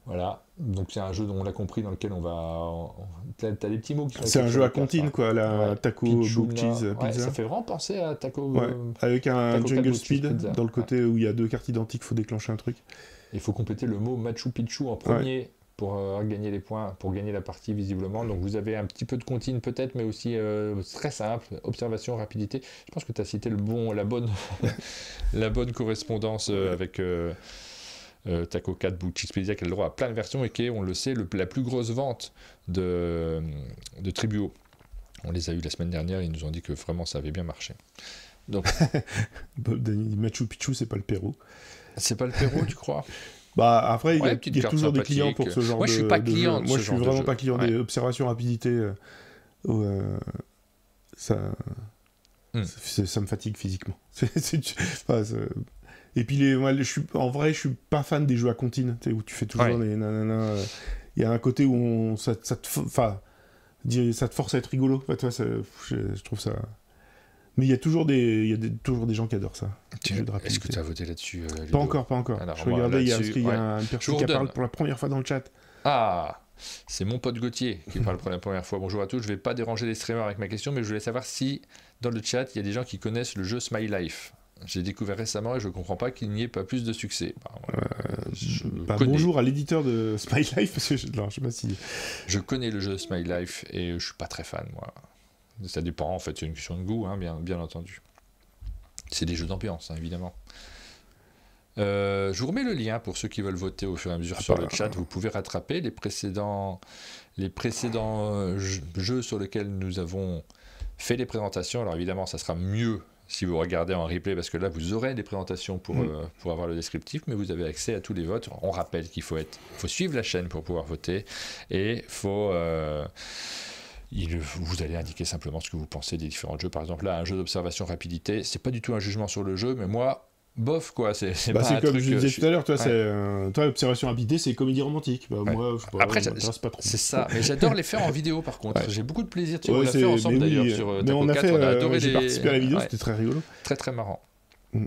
Voilà, donc c'est un jeu dont on l'a compris, dans lequel on va... T'as des petits mots qui sont... C'est un jeu à comptine, quoi, la taco, book, cheese, pizza. Ça fait vraiment penser à taco... avec un jungle speed, dans le côté où il y a 2 cartes identiques, il faut déclencher un truc. Il faut compléter le mot Machu Picchu en premier pour gagner les points, pour gagner la partie visiblement. Donc vous avez un petit peu de comptine peut-être, mais aussi très simple, observation, rapidité. Je pense que tu as cité la bonne correspondance avec... Taco 4 Book Expedia qui a le droit à plein de versions et qui est, on le sait, la plus grosse vente de Tribuo. On les a eu la semaine dernière, ils nous ont dit que vraiment ça avait bien marché. Donc Bob Dani, Machu Picchu, c'est pas le Pérou. C'est pas le Pérou, tu crois? Après, il y a toujours des clients pour ce genre de... Moi, je suis pas client. Moi, je suis vraiment pas client des observations rapidité. Ça me fatigue physiquement. Et puis, en vrai, je suis pas fan des jeux à comptine, où tu fais toujours les nanana. Il y a un côté où ça te force à être rigolo. Je trouve ça... Mais il y a toujours des gens qui adorent ça. Est-ce que tu as voté là-dessus Pas encore. Alors, je regardais, parce qu'il y a une personne qui parle pour la première fois dans le chat. Ah, c'est mon pote Gauthier qui parle pour la première fois. Bonjour à tous, je vais pas déranger les streamers avec ma question, mais je voulais savoir si, dans le chat, il y a des gens qui connaissent le jeu Smile Life. J'ai découvert récemment et je ne comprends pas qu'il n'y ait pas plus de succès. Bonjour à l'éditeur de Smile Life, parce que je sais pas si... Je connais le jeu Smile Life et je ne suis pas très fan, moi. Ça dépend, en fait, c'est une question de goût, hein, bien entendu. C'est des jeux d'ambiance, hein, évidemment. Je vous remets le lien pour ceux qui veulent voter au fur et à mesure sur le chat. Vous pouvez rattraper les précédents jeux sur lesquels nous avons fait les présentations. Alors évidemment, ça sera mieux si vous regardez en replay, parce que là, vous aurez des présentations pour avoir le descriptif, mais vous avez accès à tous les votes. On rappelle qu'il faut suivre la chaîne pour pouvoir voter, et vous allez indiquer simplement ce que vous pensez des différents jeux. Par exemple, là, un jeu d'observation rapidité, c'est pas du tout un jugement sur le jeu, mais moi, bof, quoi. C'est pas un comme truc, je disais tout à l'heure, toi, ouais. toi, l'observation rapidité, c'est comédie romantique. Bah, Ouais. moi, je sais pas, Après, ça m'intéresse pas trop. c'est ça. Mais j'adore les faire en vidéo, par contre. Ouais. J'ai beaucoup de plaisir. Tu Ouais, on l'a fait ensemble, mais d'ailleurs, oui, sur mais on Taco a 4. fait, On a adoré j'ai participé à la vidéo, ouais. c'était très rigolo. Très, très marrant. Mm.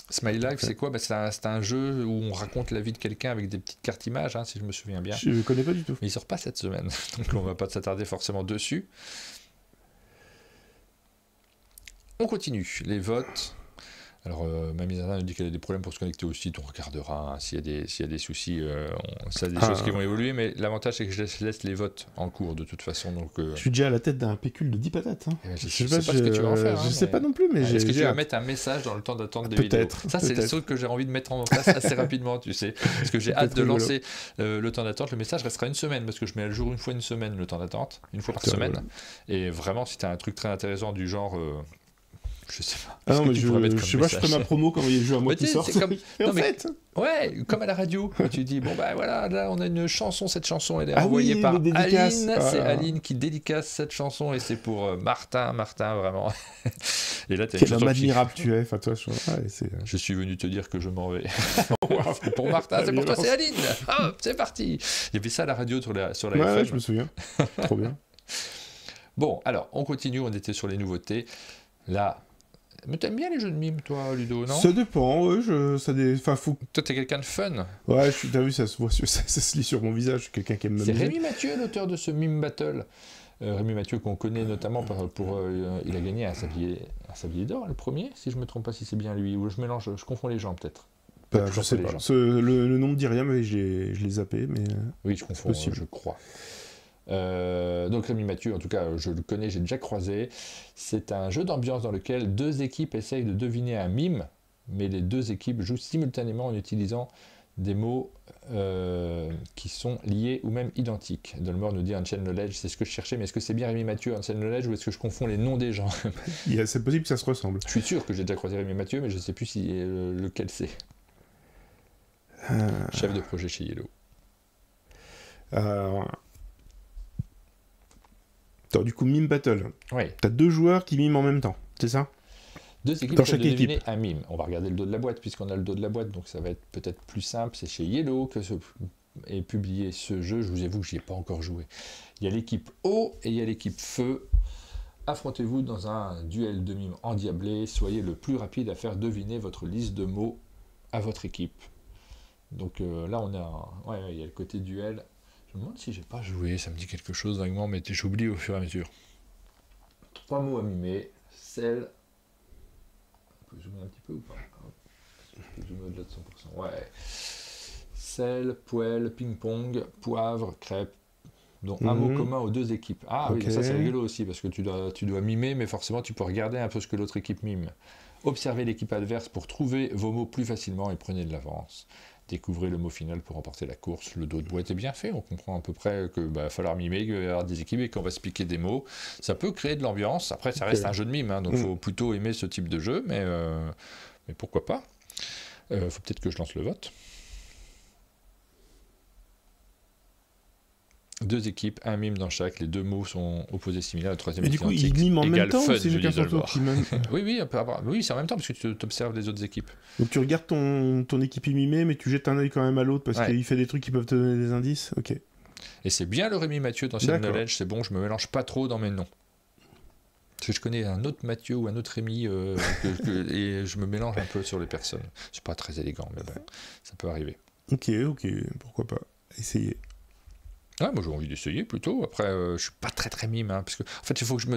Smile Life, c'est quoi? C'est un jeu où on raconte la vie de quelqu'un avec des petites cartes images, hein, si je me souviens bien. Je connais pas du tout. Mais il sort pas cette semaine, donc on va pas s'attarder forcément dessus. On continue, les votes. Alors, Mamie Zana nous dit qu'elle a des problèmes pour se connecter au site, on regardera hein, s'il y a des soucis, ça des choses qui vont évoluer, mais l'avantage c'est que je laisse les votes en cours de toute façon. Donc, Je suis déjà à la tête d'un pécule de 10 patates. Hein. Je sais pas ce que tu vas en faire. Je sais pas non plus, mais est-ce que tu vas hâte. mettre un message dans le temps d'attente des vidéos? Peut-être. Ça, c'est le truc que j'ai envie de mettre en place assez rapidement, tu sais. Parce que j'ai hâte de rigolo. lancer le temps d'attente. Le message restera une semaine, parce que je mets à jour une fois une semaine le temps d'attente, une fois par C'est semaine. rigolo. Et vraiment, si tu as un truc très intéressant du genre. Je sais pas. Ah non, mais tu je pourrais mettre comme sais pas, je ferai message ma promo quand il y a le jeu à moi Mais qui tu sais, sort. c'est comme- Et non, en mais- fait, Ouais, comme à la radio, où tu dis, bon ben voilà, là on a une chanson, cette chanson elle est Ah envoyée oui, par les dédicaces. Aline, Ah. c'est Aline qui dédicace cette chanson et c'est pour Martin, vraiment. Et là t'as une quel chanson homme qui- admirable tu es. Enfin, toi, c'est... Je suis venu te dire que je m'en vais. Pour Martin, c'est pour toi, c'est Aline. Hop, c'est parti. Il y avait ça à la radio sur la Ouais, FM. je me souviens. Trop bien. Bon, alors, on continue, on était sur les nouveautés. Là, mais t'aimes bien les jeux de mime, toi, Ludo, non? Ça dépend, ouais, enfin, faut... Toi, t'es quelqu'un de fun. Ouais, t'as vu, ça se voit, ça se lit sur mon visage, je suis quelqu'un qui aime C'est m'amuser. Rémi Mathieu, l'auteur de ce Mime Battle. Rémi Mathieu, qu'on connaît notamment pour il a gagné un sablier d'or, le premier, si je me trompe pas, si c'est bien lui, ou je mélange, je confonds les gens peut-être. Bah, Je je sais confonds les pas. gens. Le nom me dit rien, mais je l'ai zappé, mais... Oui, je confonds, possible. je crois. Donc Rémi Mathieu, en tout cas, je le connais, j'ai déjà croisé. C'est un jeu d'ambiance dans lequel deux équipes essayent de deviner un mime, mais les deux équipes jouent simultanément en utilisant des mots qui sont liés ou même identiques. Dolmore nous dit Unchained Knowledge, c'est ce que je cherchais, mais est-ce que c'est bien Rémi Mathieu, Unchained Knowledge, ou est-ce que je confonds les noms des gens? C'est possible que ça se ressemble. Je suis sûr que j'ai déjà croisé Rémi Mathieu, mais je ne sais plus lequel c'est. Chef de projet chez Yellow. Attends, du coup, Mime Battle. Oui. T'as deux joueurs qui miment en même temps, c'est ça? Deux équipes Dans essaient chaque de deviner équipe. un mime. On va regarder le dos de la boîte, puisqu'on a le dos de la boîte, donc ça va être peut-être plus simple. C'est chez Yellow que est publié ce jeu. Je vous avoue que je n'y ai pas encore joué. Il y a l'équipe eau et il y a l'équipe feu. Affrontez-vous dans un duel de mimes endiablé. Soyez le plus rapide à faire deviner votre liste de mots à votre équipe. Donc là, on a... Ouais, il y a le côté duel. Je me demande si j'ai pas joué. Ça me dit quelque chose vaguement, mais j'oublie au fur et à mesure. 3 mots à mimer. Sel... On peut zoomer un petit peu ou pas? On peut zoomer au-delà de 100%. Ouais. Sel, poêle, ping-pong, poivre, crêpe. Donc un mot commun aux deux équipes. Ah Ok. oui, ça c'est rigolo aussi parce que tu dois mimer, mais forcément tu peux regarder un peu ce que l'autre équipe mime. Observez l'équipe adverse pour trouver vos mots plus facilement et prenez de l'avance. Découvrez le mot final pour remporter la course. Le dos de boîte est bien fait, on comprend à peu près qu'il va falloir mimer, qu'il va y avoir des équipes et qu'on va se piquer des mots. Ça peut créer de l'ambiance. Après, ça reste un jeu de mime, hein, donc il faut plutôt aimer ce type de jeu, mais pourquoi pas. Faut peut-être que je lance le vote. Deux équipes, un mime dans chaque, les deux mots sont opposés similaires, le troisième Et est du coup, identique. ils miment en même Égale temps fun, ou c'est je chacun dis son tour Dolmore. qui mime? Oui, oui, c'est en même temps parce que tu observes les autres équipes. Donc tu regardes ton équipe mimée, mais tu jettes un œil quand même à l'autre parce Ouais. qu'il fait des trucs qui peuvent te donner des indices. Ok. Et c'est bien le Rémi Mathieu dans cette D'accord. knowledge, c'est bon, je me mélange pas trop dans mes noms. Parce que je connais un autre Mathieu ou un autre Rémi et je me mélange un peu sur les personnes. C'est pas très élégant, mais bon, ça peut arriver. Ok, pourquoi pas. Essayez. Ouais, moi j'ai envie d'essayer plutôt. Après, je suis pas très mime, hein, parce que en fait, il faut que je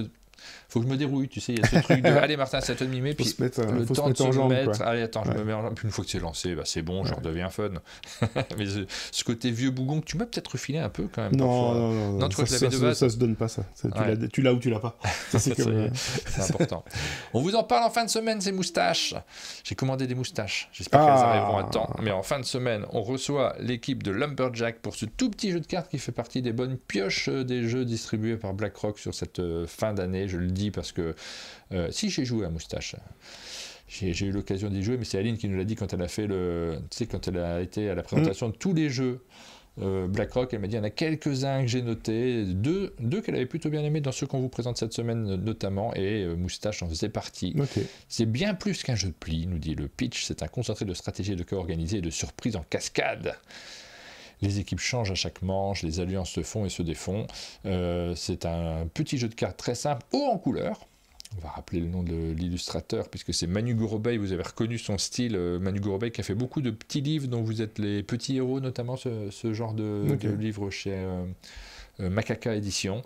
me dérouille, tu sais, il y a ce truc de allez Martin, c'est à toi de mimer, Faut puis se mettre, le faut se temps de mettre se en jambe, mettre, quoi. allez attends, je Ouais. me mets en jambe, puis une fois que c'est lancé, bah, c'est bon, je redeviens fun. Mais ce côté vieux bougon que tu m'as peut-être refilé un peu quand même parfois. Non, tu crois que je ça, l'avais de base? ça se donne pas ça. Ouais. Tu l'as ou tu l'as pas. Ça, c'est Ça comme... y est, c'est important. On vous en parle en fin de semaine, ces moustaches. J'ai commandé des moustaches. J'espère qu'elles arriveront à temps. Mais en fin de semaine, on reçoit l'équipe de Lumberjack pour ce tout petit jeu de cartes qui fait partie des bonnes pioches des jeux distribués par BlackRock sur cette fin d'année. Je le dis parce que si j'ai joué à moustache. J'ai eu l'occasion d'y jouer, mais c'est Aline qui nous l'a dit quand elle a fait quand elle a été à la présentation de tous les jeux BlackRock, elle m'a dit il y en a quelques-uns que j'ai notés, deux qu'elle avait plutôt bien aimés dans ceux qu'on vous présente cette semaine notamment, et Moustache en faisait partie. Ok. C'est bien plus qu'un jeu de pli, nous dit le pitch, c'est un concentré de stratégie de co-organisé et de surprise en cascade. Les équipes changent à chaque manche, les alliances se font et se défont. C'est un petit jeu de cartes très simple, haut en couleur. On va rappeler le nom de l'illustrateur, puisque c'est Manu Gurobei, vous avez reconnu son style. Manu Gurobei qui a fait beaucoup de petits livres dont vous êtes les petits héros, notamment ce genre de livre chez Macaca Édition,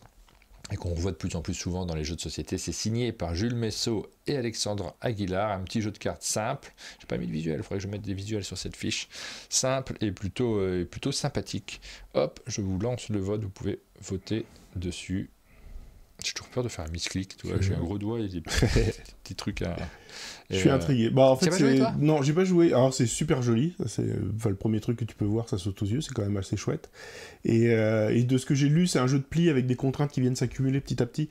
et qu'on revoit de plus en plus souvent dans les jeux de société. C'est signé par Jules Messot et Alexandre Aguilar, un petit jeu de cartes simple. J'ai pas mis de visuel, il faudrait que je mette des visuels sur cette fiche. Simple et plutôt sympathique. Hop, je vous lance le vote, vous pouvez voter dessus. J'ai toujours peur de faire un misclick, tu vois, j'ai un gros doigt et des petits trucs à... Je suis intrigué. Bah, en fait, pas joué, toi ? Non, j'ai pas joué. Alors, c'est super joli. C'est le premier truc que tu peux voir, ça saute aux yeux. C'est quand même assez chouette. Et de ce que j'ai lu, c'est un jeu de pli avec des contraintes qui viennent s'accumuler petit à petit.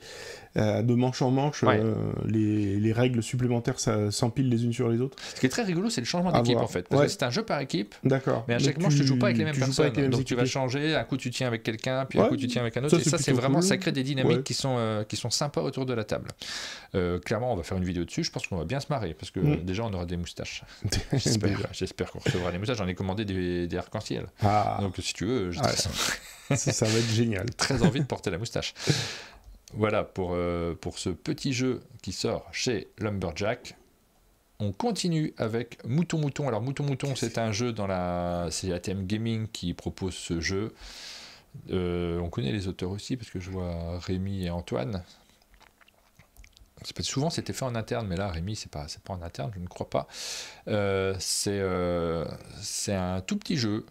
De manche en manche, ouais. Les règles supplémentaires s'empilent les unes sur les autres. Ce qui est très rigolo, c'est le changement d'équipe, en fait. Parce que c'est un jeu par équipe. D'accord. Mais à chaque manche, tu ne joues pas avec les mêmes personnes. Donc, tu vas changer. Un coup, tu tiens avec quelqu'un, puis un coup, tu tiens avec un autre. Ça, c'est vraiment cool. Ça crée des dynamiques qui sont sympas autour de la table. Clairement, on va faire une vidéo dessus. Je pense qu'on va bien se marrer. Parce que déjà, on aura des moustaches. J'espère qu'on recevra des moustaches. J'en ai commandé des arcs-en-ciel. Donc, si tu veux, ça va être génial. Très envie de porter la moustache. Voilà pour ce petit jeu qui sort chez Lumberjack. On continue avec Mouton Mouton. Alors Mouton Mouton, c'est un jeu c'est ATM Gaming qui propose ce jeu. On connaît les auteurs aussi parce que je vois Rémi et Antoine. Souvent c'était fait en interne, mais là Rémi c'est pas en interne, je ne crois pas. C'est un tout petit jeu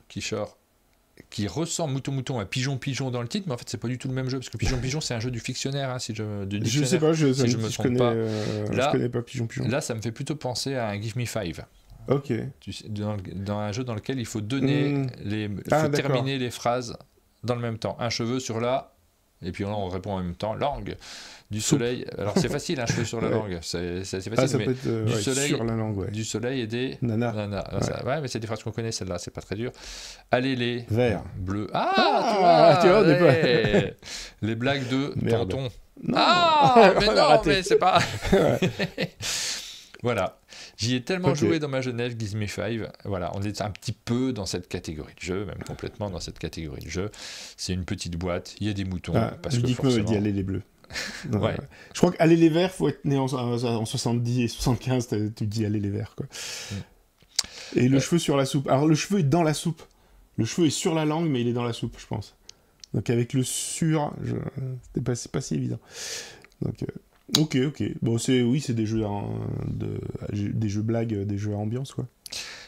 qui ressemble Mouton à Pigeon dans le titre, mais en fait c'est pas du tout le même jeu, parce que Pigeon c'est un jeu du fictionnaire, hein, je sais pas, je connais pas. Je connais pas Pigeon. Là ça me fait plutôt penser à un Give Me Five. Ok. Dans un jeu dans lequel il faut donner terminer les phrases dans le même temps. Un cheveu sur la, et puis là on répond en même temps, langue. Du soleil, alors c'est facile, un cheveu sur la langue, c'est facile, mais du soleil, sur la langue, du soleil et des nanas. Ouais, mais c'est des phrases qu'on connaît, celle-là, c'est pas très dur. Allez les vert, bleu. Tu vois, les blagues de merde. tonton. Non. Mais non, mais c'est pas. Voilà, j'y ai tellement joué dans ma jeunesse, Give Me Five. Voilà, on est un petit peu dans cette catégorie de jeu, même complètement dans cette catégorie de jeu. C'est une petite boîte, il y a des moutons. Parce que forcément... me dit allez les bleus. Ouais. Je crois qu'aller les verts, faut être né en 70 et 75, tu dis allez les verts, quoi. Et le cheveu sur la soupe. Alors le cheveu est dans la soupe. Le cheveu est sur la langue, mais il est dans la soupe, je pense. Donc avec le c'est pas si évident. Donc ok. Bon, c'est des jeux des jeux blagues, des jeux à ambiance, quoi.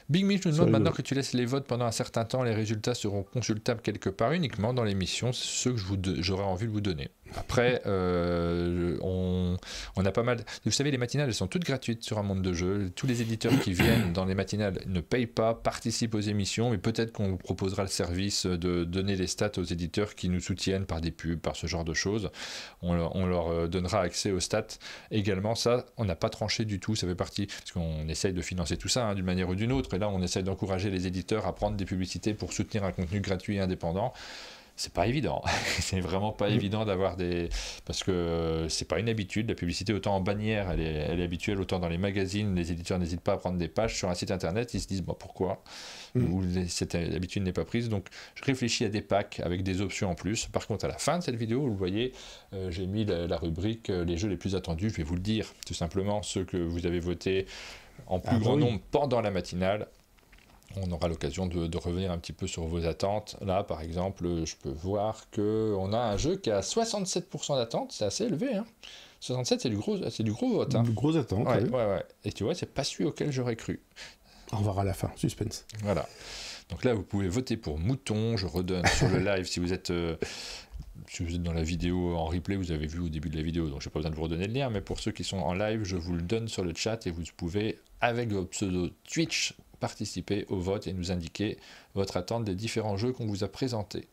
Big Mitch nous demande maintenant que tu laisses les votes pendant un certain temps, les résultats seront consultables quelque part uniquement dans l'émission, c'est ceux que j'aurais envie de vous donner. Après, on a pas mal... Vous savez, les matinales, elles sont toutes gratuites sur un monde de jeux. Tous les éditeurs qui viennent dans les matinales ne payent pas, participent aux émissions, mais peut-être qu'on vous proposera le service de donner les stats aux éditeurs qui nous soutiennent par des pubs, par ce genre de choses. On leur donnera accès aux stats. Également, ça, on n'a pas tranché du tout. Ça fait partie... Parce qu'on essaye de financer tout ça, d'une manière ou d'une autre. Et là, on essaye d'encourager les éditeurs à prendre des publicités pour soutenir un contenu gratuit et indépendant. C'est pas évident, c'est vraiment pas évident d'avoir des... Parce que c'est pas une habitude, la publicité autant en bannière, elle est habituelle, autant dans les magazines, les éditeurs n'hésitent pas à prendre des pages sur un site internet, ils se disent pourquoi ou cette habitude n'est pas prise, donc je réfléchis à des packs avec des options en plus. Par contre à la fin de cette vidéo, vous le voyez, j'ai mis la rubrique les jeux les plus attendus, je vais vous le dire, tout simplement ceux que vous avez votés en plus grand nombre pendant la matinale. On aura l'occasion de revenir un petit peu sur vos attentes. Là, par exemple, je peux voir qu'on a un jeu qui a 67% d'attente. C'est assez élevé. Hein. 67, c'est du gros vote. Hein. Du gros attente, ouais. Et tu vois, c'est pas celui auquel j'aurais cru. On verra à la fin, suspense. Voilà. Donc là, vous pouvez voter pour Mouton. Je redonne sur le live si vous êtes dans la vidéo en replay, vous avez vu au début de la vidéo, donc je n'ai pas besoin de vous redonner le lien, mais pour ceux qui sont en live, je vous le donne sur le chat et vous pouvez, avec votre pseudo Twitch, participer au vote et nous indiquer votre attente des différents jeux qu'on vous a présentés.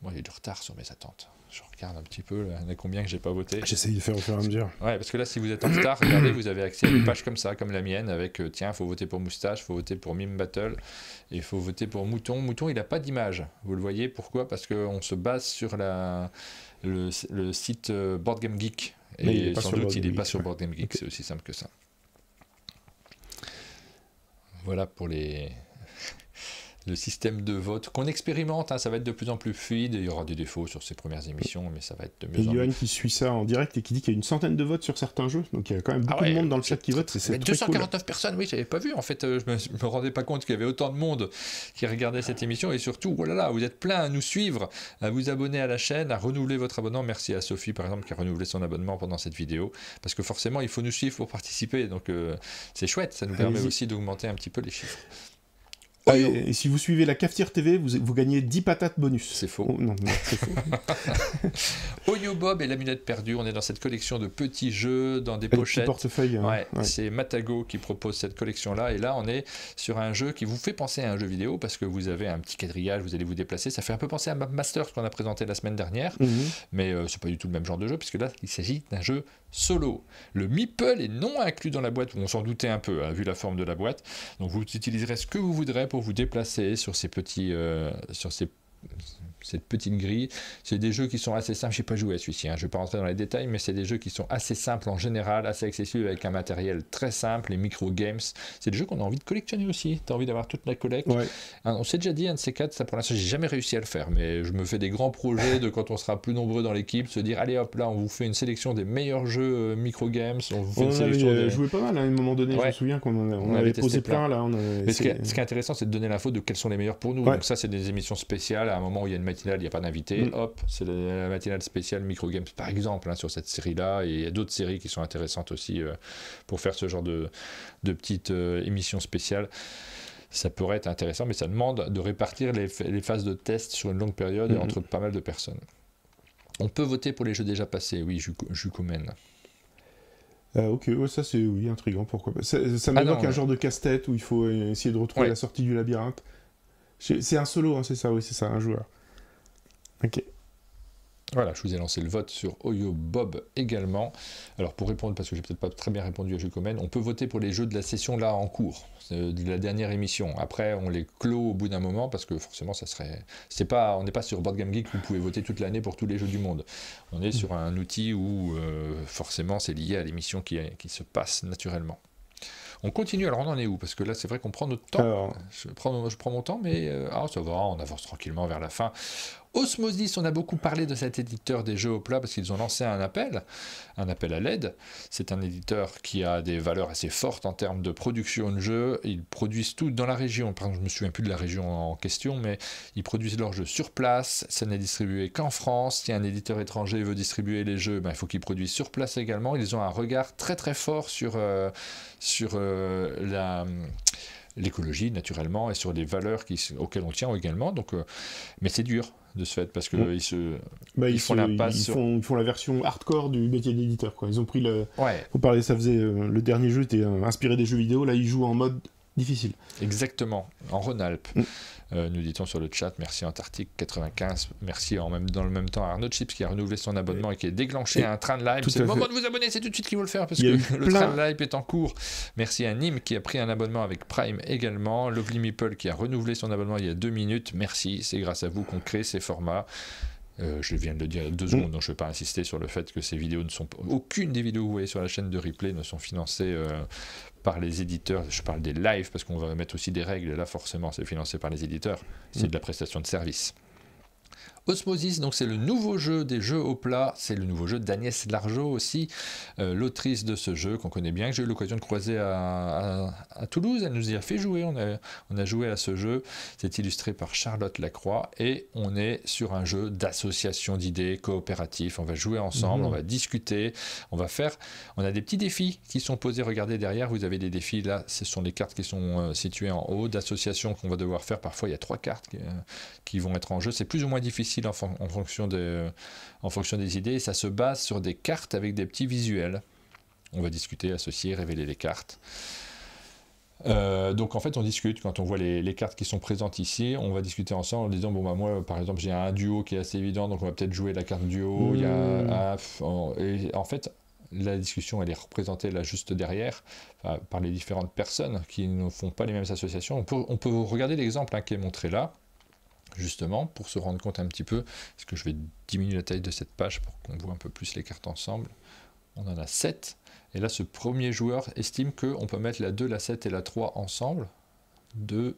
Moi, il y a du retard sur mes attentes. Je regarde un petit peu, là, il y en a combien que j'ai pas voté. J'essaye de faire au fur et à mesure. Ouais, parce que là, si vous êtes en retard, regardez, vous avez accès à une page comme ça, comme la mienne, avec tiens, il faut voter pour Moustache, il faut voter pour Mime Battle, et il faut voter pour Mouton. Mouton, il n'a pas d'image. Vous le voyez, pourquoi? Parce qu'on se base sur le site Board Game Geek. Et sans doute, il n'est pas sur Board Game Geek, c'est aussi simple que ça. Voilà pour le système de vote qu'on expérimente, hein, ça va être de plus en plus fluide, il y aura des défauts sur ces premières émissions, mais ça va être de mieux en mieux. Johan qui suit ça en direct et qui dit qu'il y a une centaine de votes sur certains jeux, donc il y a quand même beaucoup de monde dans le chat qui vote, c'est 249 cool. personnes, oui, j'avais pas vu, en fait, je me rendais pas compte qu'il y avait autant de monde qui regardait cette émission, et surtout, oh là là, vous êtes plein à nous suivre, à vous abonner à la chaîne, à renouveler votre abonnement. Merci à Sophie, par exemple, qui a renouvelé son abonnement pendant cette vidéo, parce que forcément, il faut nous suivre pour participer, donc c'est chouette, ça nous permet aussi d'augmenter un petit peu les chiffres. Ah, et si vous suivez la Cafetière TV, vous gagnez 10 patates bonus. C'est faux. Oh, non, c'est faux. Oyo Bob et l'amulette perdue, on est dans cette collection de petits jeux dans des Petit pochettes. portefeuille. Ouais. C'est Matago qui propose cette collection-là. Et là, on est sur un jeu qui vous fait penser à un jeu vidéo parce que vous avez un petit quadrillage, vous allez vous déplacer. Ça fait un peu penser à Map Master, ce qu'on a présenté la semaine dernière. Mais c'est pas du tout le même genre de jeu puisque là, il s'agit d'un jeu solo. Le Meeple est non inclus dans la boîte, on s'en doutait un peu, hein, vu la forme de la boîte. Donc vous utiliserez ce que vous voudrez pour vous déplacer sur ces petits, cette petite grille. C'est des jeux qui sont assez simples. Je n'ai pas joué à celui-ci, hein. Je ne vais pas rentrer dans les détails, mais c'est des jeux qui sont assez simples en général, assez accessibles avec un matériel très simple, les micro-games. C'est des jeux qu'on a envie de collectionner aussi. Tu as envie d'avoir toute la collecte. Ouais. On s'est déjà dit, un de ces quatre, ça pour l'instant, j'ai jamais réussi à le faire, mais je me fais des grands projets de quand on sera plus nombreux dans l'équipe, se dire, allez hop, là, on vous fait une sélection des meilleurs jeux micro-games. On vous fait une sélection avait joué pas mal, hein, à un moment donné, je me souviens qu'on avait posé plein. Là, ce qui est intéressant, c'est de donner l'info de quels sont les meilleurs pour nous. Donc ça, c'est des émissions spéciales. À un moment où il y a une matinale, il n'y a pas d'invité. Hop, c'est la matinale spéciale Microgames par exemple, hein, sur cette série-là, et il y a d'autres séries qui sont intéressantes aussi pour faire ce genre de petites émissions spéciales. Ça pourrait être intéressant, mais ça demande de répartir les phases de test sur une longue période et entre pas mal de personnes. On peut voter pour les jeux déjà passés, oui, Jukomen. Ok, ouais, ça c'est intriguant, pourquoi pas. Ça m'évoque un genre de casse-tête où il faut essayer de retrouver la sortie du labyrinthe. C'est un solo, hein, c'est ça, oui, c'est ça, un joueur. Ok. Voilà, je vous ai lancé le vote sur Oyo Bob également. Alors pour répondre, parce que j'ai peut-être pas très bien répondu à Jukomen, on peut voter pour les jeux de la session là en cours, de la dernière émission. Après, on les clôt au bout d'un moment parce que forcément, ça serait. On n'est pas sur Board Game Geek où vous pouvez voter toute l'année pour tous les jeux du monde. On est sur un outil où forcément c'est lié à l'émission qui se passe naturellement. On continue, alors on en est où? Parce que là, c'est vrai qu'on prend notre temps. Alors... Je prends mon temps, mais ça va, on avance tranquillement vers la fin. Osmosis, on a beaucoup parlé de cet éditeur des jeux au plat parce qu'ils ont lancé un appel à l'aide. C'est un éditeur qui a des valeurs assez fortes en termes de production de jeux. Ils produisent tout dans la région. Par exemple, je ne me souviens plus de la région en question, mais ils produisent leurs jeux sur place. Ça n'est distribué qu'en France. Si un éditeur étranger veut distribuer les jeux, il faut qu'il produise sur place également. Ils ont un regard très très fort sur l'écologie naturellement et sur les valeurs auxquelles on tient également. Donc, mais c'est dur de ce fait parce que ils font l'impasse. Ils font la version hardcore du métier d'éditeur, quoi. Ils ont pris le. Faut parler, ça faisait le dernier jeu était inspiré des jeux vidéo. Là, ils jouent en mode difficile. Exactement, en Rhône-Alpes. Nous dit-on sur le chat, merci Antarctique 95, merci dans le même temps à Arnaud Chips qui a renouvelé son abonnement et qui a déclenché un train de live. C'est le moment de vous abonner, c'est tout de suite qu'il faut le faire parce que le train de live est en cours. Merci à Nîmes qui a pris un abonnement avec Prime également, Lovely Meeple qui a renouvelé son abonnement il y a 2 minutes, merci, c'est grâce à vous qu'on crée ces formats. Je viens de le dire il y a 2 secondes, donc je ne vais pas insister sur le fait que ces vidéos ne sont pas... Aucune des vidéos que vous voyez sur la chaîne de replay ne sont financées par les éditeurs. Je parle des lives parce qu'on va mettre aussi des règles, et là forcément c'est financé par les éditeurs, c'est de la prestation de service. Osmosis, donc c'est le nouveau jeu des jeux au plat, c'est le nouveau jeu d'Agnès Largeau aussi, l'autrice de ce jeu qu'on connaît bien, que j'ai eu l'occasion de croiser à Toulouse. Elle nous y a fait jouer, on a joué à ce jeu, c'est illustré par Charlotte Lacroix et on est sur un jeu d'association d'idées coopératif. On va jouer ensemble, on va discuter, on a des petits défis qui sont posés. Regardez derrière, vous avez des défis là, ce sont les cartes qui sont situées en haut d'association qu'on va devoir faire. Parfois il y a 3 cartes qui vont être en jeu, c'est plus ou moins difficile en fonction des idées, et ça se base sur des cartes avec des petits visuels. On va discuter, associer, révéler les cartes. Donc en fait on discute quand on voit les cartes qui sont présentes ici, on va discuter ensemble en disant bon bah moi par exemple j'ai un duo qui est assez évident donc on va peut-être jouer la carte duo, il y a et en fait la discussion elle est représentée là juste derrière par les différentes personnes qui ne font pas les mêmes associations. On peut regarder l'exemple qui est montré là justement pour se rendre compte un petit peu. Est-ce que je vais diminuer la taille de cette page pour qu'on voit un peu plus les cartes ensemble. On en a 7. Et là, ce premier joueur estime qu'on peut mettre la 2, la 7 et la 3 ensemble. 2,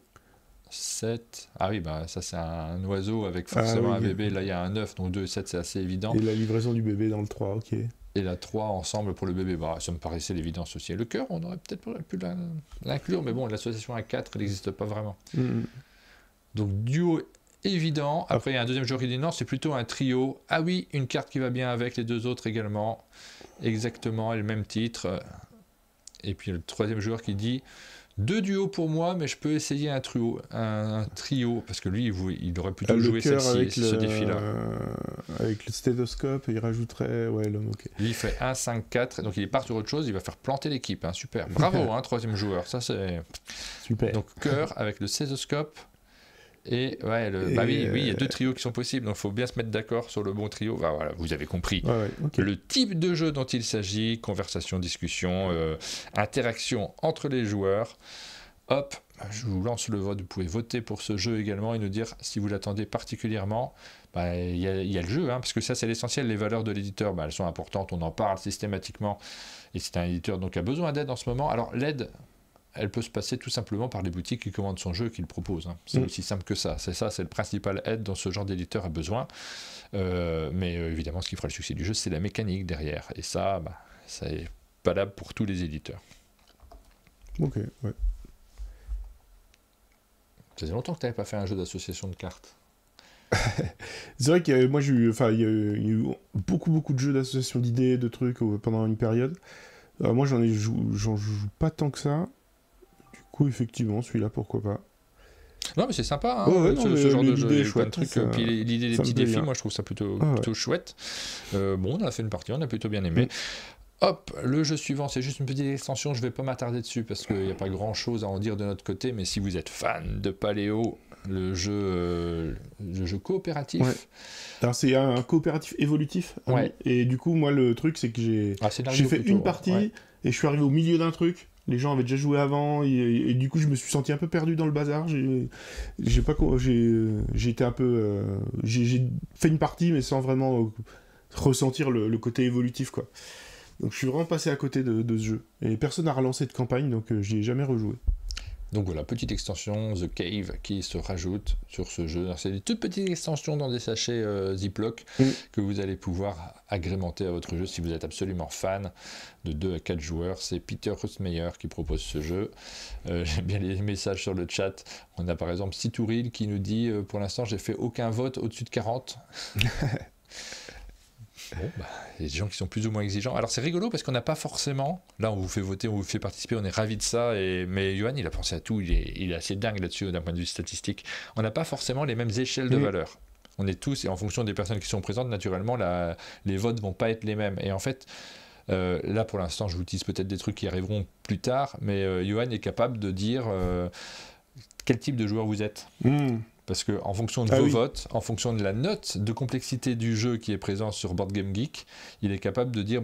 7... Ah oui, bah, ça c'est un oiseau avec forcément un bébé. Là, il y a un 9, donc 2 et 7, c'est assez évident. Et la livraison du bébé dans le 3, ok. Et la 3 ensemble pour le bébé, bah, ça me paraissait l'évidence aussi. Et le cœur, on aurait peut-être pu l'inclure, mais bon, l'association à 4, elle n'existe pas vraiment. Donc, duo évident. Après, il y a un deuxième joueur qui dit non, c'est plutôt un trio. Ah oui, une carte qui va bien avec les deux autres également. Exactement, et le même titre. Et puis le troisième joueur qui dit 2 duos pour moi, mais je peux essayer un trio, parce que lui, il aurait plutôt joué celle-ci, ce défi-là. Avec le stéthoscope, il rajouterait l'homme, ok. Lui, il fait 1, 5, 4, donc il part sur autre chose, il va faire planter l'équipe. Super, bravo, troisième joueur, ça c'est... Super. Donc cœur avec le stéthoscope. Et oui, il y a 2 trios qui sont possibles, donc il faut bien se mettre d'accord sur le bon trio. Bah, voilà, vous avez compris. Okay. Le type de jeu dont il s'agit, conversation, discussion, interaction entre les joueurs. Hop, je vous lance le vote, vous pouvez voter pour ce jeu également et nous dire si vous l'attendez particulièrement. Il y a le jeu, parce que ça c'est l'essentiel, les valeurs de l'éditeur, elles sont importantes, on en parle systématiquement, et c'est un éditeur donc qui a besoin d'aide en ce moment. Alors l'aide, elle peut se passer tout simplement par les boutiques qui commandent son jeu et qui le proposent. C'est aussi simple que ça. C'est le principal aide dont ce genre d'éditeur a besoin. Mais évidemment, ce qui fera le succès du jeu, c'est la mécanique derrière. Et ça, ça est valable pour tous les éditeurs. Ok, ouais. Ça faisait longtemps que tu n'avais pas fait un jeu d'association de cartes. C'est vrai que moi, il y a eu beaucoup de jeux d'association d'idées, de trucs pendant une période. Moi, j'en joue pas tant que ça. Effectivement, celui-là, pourquoi pas. Non, mais c'est sympa, ce genre de jeu, est chouette, plein de trucs. Puis l'idée des petits défis, moi, je trouve ça plutôt chouette. On a fait une partie, on a plutôt bien aimé. Hop, le jeu suivant, c'est juste une petite extension, je vais pas m'attarder dessus parce qu'il n'y a pas grand-chose à en dire de notre côté, mais si vous êtes fan de Paléo, le jeu coopératif... Ouais. Alors, c'est un coopératif évolutif. Et du coup, moi, le truc, c'est que j'ai fait une partie et je suis arrivé au milieu d'un truc. Les gens avaient déjà joué avant et du coup je me suis senti un peu perdu dans le bazar. J'ai été un peu j'ai fait une partie mais sans vraiment ressentir le côté évolutif quoi. Donc je suis vraiment passé à côté de ce jeu et personne n'a relancé de campagne donc j'y ai jamais rejoué. Donc voilà, petite extension The Cave qui se rajoute sur ce jeu. C'est des toutes petites extensions dans des sachets Ziploc que vous allez pouvoir agrémenter à votre jeu si vous êtes absolument fan de 2 à 4 joueurs. C'est Peter Russmeyer qui propose ce jeu. J'aime bien les messages sur le chat. On a par exemple Citouril qui nous dit pour l'instant j'ai fait aucun vote au-dessus de 40. Bon, il y a des gens qui sont plus ou moins exigeants. Alors c'est rigolo parce qu'on n'a pas forcément, là on vous fait voter, on vous fait participer, on est ravis de ça, mais Johan il a pensé à tout, il est assez dingue là-dessus d'un point de vue statistique. On n'a pas forcément les mêmes échelles de valeur. On est tous, et en fonction des personnes qui sont présentes, naturellement les votes vont pas être les mêmes. Et en fait, là pour l'instant je vous utilise peut-être des trucs qui arriveront plus tard, mais Johan est capable de dire quel type de joueur vous êtes. Parce qu'en fonction de vos votes, en fonction de la note de complexité du jeu qui est présent sur Board Game Geek, il est capable de dire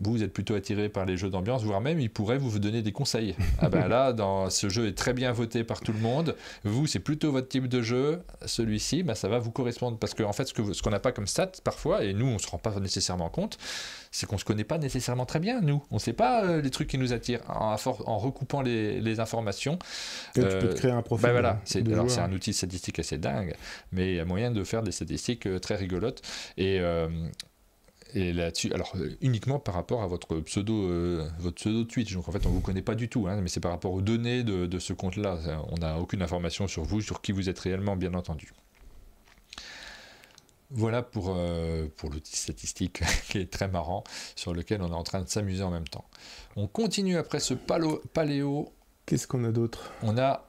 vous êtes plutôt attiré par les jeux d'ambiance, voire même il pourrait vous donner des conseils. Là, ce jeu est très bien voté par tout le monde. Vous, c'est plutôt votre type de jeu. Celui-ci, ça va vous correspondre. Parce qu'en fait, ce qu'on n'a pas comme stat parfois, et nous, on ne se rend pas nécessairement compte, c'est qu'on ne se connaît pas nécessairement très bien, nous. On ne sait pas les trucs qui nous attirent. En recoupant les informations. Tu peux te créer un profil. C'est un outil statistique assez dingue, mais il y a moyen de faire des statistiques très rigolotes. Et là-dessus, alors uniquement par rapport à votre pseudo Twitch. Donc en fait, on ne vous connaît pas du tout, mais c'est par rapport aux données de ce compte-là. On n'a aucune information sur vous, sur qui vous êtes réellement, bien entendu. Voilà pour l'outil statistique qui est très marrant, sur lequel on est en train de s'amuser en même temps. On continue après ce Paléo. Qu'est-ce qu'on a d'autre ? On a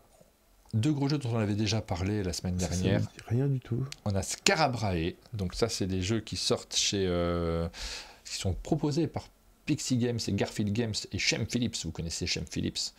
2 gros jeux dont on avait déjà parlé la semaine dernière. Ça rien du tout. On a Scarabrae, donc ça c'est des jeux qui sortent qui sont proposés par Pixie Games et Garfield Games et Shem Phillips. Vous connaissez Shem Phillips.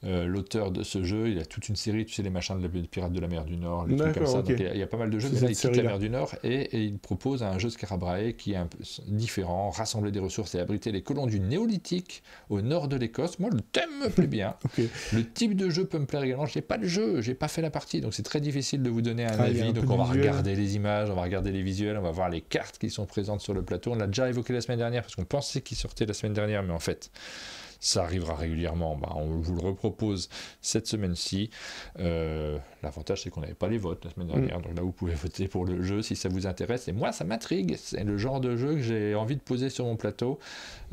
l'auteur de ce jeu, il a toute une série, tu sais, les machins de Pirates de la mer du Nord, les trucs comme D'accord, ça. ok. Donc il y a pas mal de jeux, mais C'est là, il cette quitte la série-là. mer du Nord et il propose un jeu Scarabrae qui est un peu différent, rassembler des ressources et abriter les colons du néolithique au nord de l'Écosse. Moi, le thème me plaît bien. Ok. Le type de jeu peut me plaire également. Je n'ai pas le jeu, j'ai pas fait la partie, donc c'est très difficile de vous donner un Il y a avis. un peu Donc de on va visuel. regarder les images, on va regarder les visuels, on va voir les cartes qui sont présentes sur le plateau. On l'a déjà évoqué la semaine dernière parce qu'on pensait qu'il sortait la semaine dernière, mais en fait, ça arrivera régulièrement. On vous le repropose cette semaine-ci. L'avantage, c'est qu'on n'avait pas les votes la semaine dernière, donc là, vous pouvez voter pour le jeu si ça vous intéresse. Et moi, ça m'intrigue. C'est le genre de jeu que j'ai envie de poser sur mon plateau.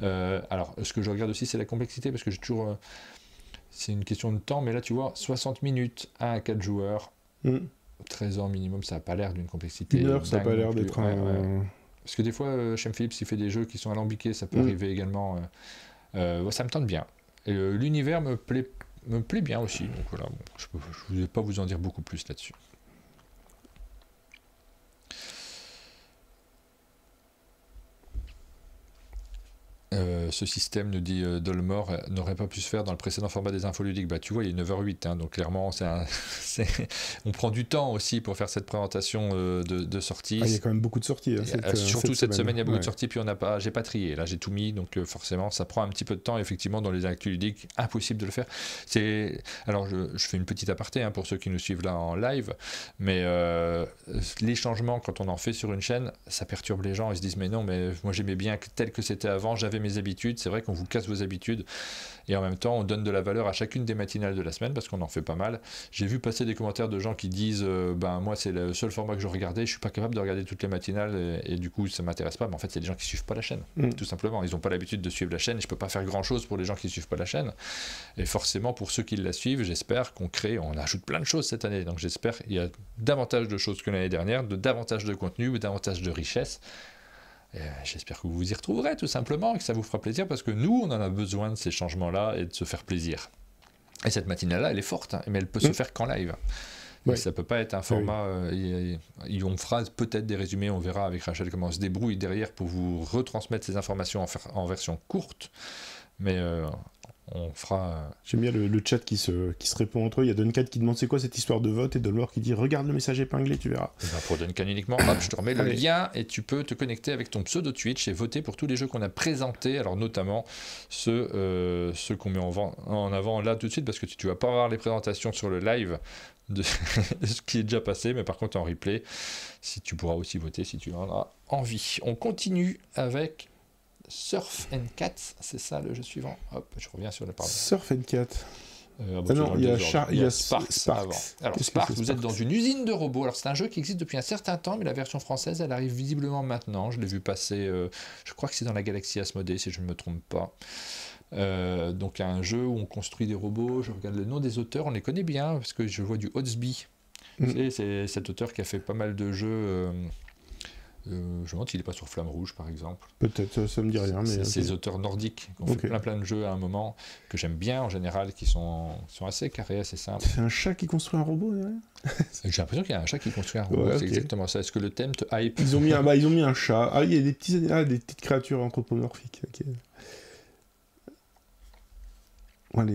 Alors, ce que je regarde aussi, c'est la complexité, parce que j'ai toujours... c'est une question de temps, mais là, tu vois, 60 minutes, 1 à 4 joueurs, 13 ans minimum, ça n'a pas l'air d'une complexité. 1 heure, ça n'a dingue pas l'air non plus. d'être Ouais, un... ouais. Parce que des fois, Shem Phillips, il fait des jeux qui sont alambiqués, ça peut arriver également. Ça me tente bien. Et l'univers me plaît bien aussi. Donc voilà, bon, je ne vais pas vous en dire beaucoup plus là-dessus. Ce système, nous dit Dolmore, n'aurait pas pu se faire dans le précédent format des infoludiques. Bah, tu vois, il est 9h08, hein, donc clairement, on prend du temps aussi pour faire cette présentation de sortie. Il y a quand même beaucoup de sorties. Hein, surtout cette semaine, il y a beaucoup de ouais. sorties, puis j'ai pas trié. Là, j'ai tout mis, donc forcément, ça prend un petit peu de temps. Effectivement, dans les actus ludiques, impossible de le faire. Alors, je fais une petite aparté hein, pour ceux qui nous suivent là en live, mais les changements, quand on en fait sur une chaîne, ça perturbe les gens. Ils se disent, mais non, mais moi j'aimais bien tel que c'était avant, j'avais mes habitudes. C'est vrai qu'on vous casse vos habitudes et en même temps on donne de la valeur à chacune des matinales de la semaine parce qu'on en fait pas mal. J'ai vu passer des commentaires de gens qui disent moi c'est le seul format que je regardais, je suis pas capable de regarder toutes les matinales et du coup ça m'intéresse pas. Mais en fait c'est des gens qui suivent pas la chaîne, tout simplement. Ils ont pas l'habitude de suivre la chaîne et je peux pas faire grand chose pour les gens qui suivent pas la chaîne. Et forcément pour ceux qui la suivent, j'espère on ajoute plein de choses cette année. Donc j'espère qu'il y a davantage de choses que l'année dernière, davantage de contenu, davantage de richesse. J'espère que vous vous y retrouverez tout simplement et que ça vous fera plaisir parce que nous on en a besoin de ces changements-là et de se faire plaisir. Et cette matinale-là elle est forte, hein, mais elle peut se faire qu'en live. Ouais. Ça peut pas être un format. On fera peut-être des résumés, on verra avec Rachel comment on se débrouille derrière pour vous retransmettre ces informations en version courte. Mais on fera. J'aime bien le chat qui se répond entre eux. Il y a Duncan qui demande c'est quoi cette histoire de vote et Dolmore qui dit regarde le message épinglé, tu verras. Ben pour Duncan uniquement, hop, je te remets le lien et tu peux te connecter avec ton pseudo Twitch et voter pour tous les jeux qu'on a présentés. Alors notamment ceux qu'on met en avant là tout de suite parce que tu vas pas avoir les présentations sur le live de ce qui est déjà passé, mais par contre en replay, si tu pourras aussi voter si tu en as envie. On continue avec Surf and Cats, c'est ça le jeu suivant. Hop, je reviens sur le pardon. Surf and Cat. Non, il y a Sparks avant. Alors Sparks, vous êtes dans une usine de robots. Alors c'est un jeu qui existe depuis un certain temps, mais la version française, elle arrive visiblement maintenant. Je l'ai vu passer, je crois que c'est dans la galaxie Asmodée, si je ne me trompe pas. Donc un jeu où on construit des robots. Je regarde le nom des auteurs, on les connaît bien, parce que je vois du Hotsby. C'est cet auteur qui a fait pas mal de jeux... je me demande s'il n'est pas sur Flamme Rouge par exemple. Peut-être, ça me dit rien. Mais ces auteurs nordiques qui ont fait plein de jeux à un moment que j'aime bien en général, qui sont assez carrés, assez simples. C'est un chat qui construit un robot derrière. J'ai l'impression qu'il y a un chat qui construit un robot, c'est exactement ça. Est-ce que le thème te hype? Ils ont mis un chat. Ah, il y a des petites créatures anthropomorphiques. Okay. Ouais,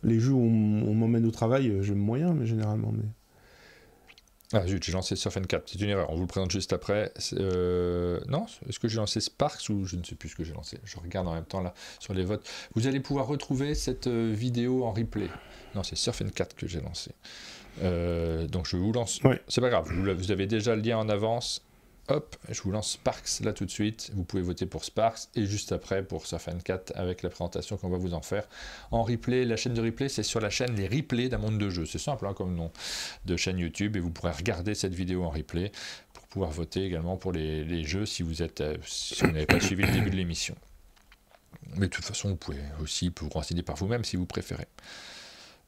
les jeux où on m'emmène au travail, j'aime moyen, mais généralement. Ah zut, j'ai lancé Surf and Cat, c'est une erreur, on vous le présente juste après. Non, est-ce que j'ai lancé Sparks ou je ne sais plus ce que j'ai lancé. Je regarde en même temps là sur les votes. Vous allez pouvoir retrouver cette vidéo en replay. Non, c'est Surf and Cat que j'ai lancé. Donc je vous lance, c'est pas grave, vous avez déjà le lien en avance. Hop, je vous lance Sparks là tout de suite. Vous pouvez voter pour Sparks et juste après pour Surf and Cat avec la présentation qu'on va vous en faire. En replay, la chaîne de replay, c'est sur la chaîne Les Replays d'un monde de jeu. C'est simple hein, comme nom de chaîne YouTube et vous pourrez regarder cette vidéo en replay pour pouvoir voter également pour les jeux si vous n'avez pas suivi le début de l'émission. Mais de toute façon, vous pouvez aussi vous renseigner par vous-même si vous préférez.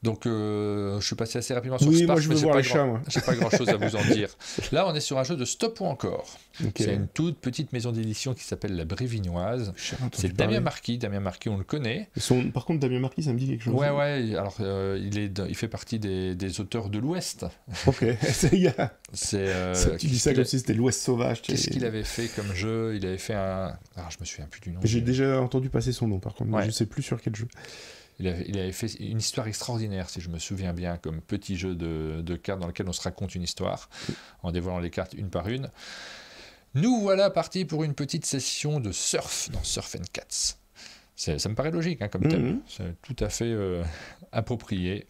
Donc je suis passé assez rapidement sur Sparks, moi je veux voir les chats, moi. J'ai pas grand chose à vous en dire. Là on est sur un jeu de Stop ou Encore. C'est une toute petite maison d'édition qui s'appelle La Brévinoise. C'est Damien Marquis on le connaît. Par contre Damien Marquis ça me dit quelque chose. Ouais, alors il fait partie des auteurs de l'Ouest. Ok, tu dis ça comme si c'était l'Ouest sauvage. Qu'est-ce qu'il avait fait comme jeu? Il avait fait un... Alors je me souviens plus du nom. J'ai déjà entendu passer son nom par contre, mais je sais plus sur quel jeu. il avait fait une histoire extraordinaire, si je me souviens bien, comme petit jeu de cartes dans lequel on se raconte une histoire, en dévoilant les cartes une par une. Nous voilà partis pour une petite session de surf dans Surf and Cats. Ça me paraît logique comme thème, c'est tout à fait approprié.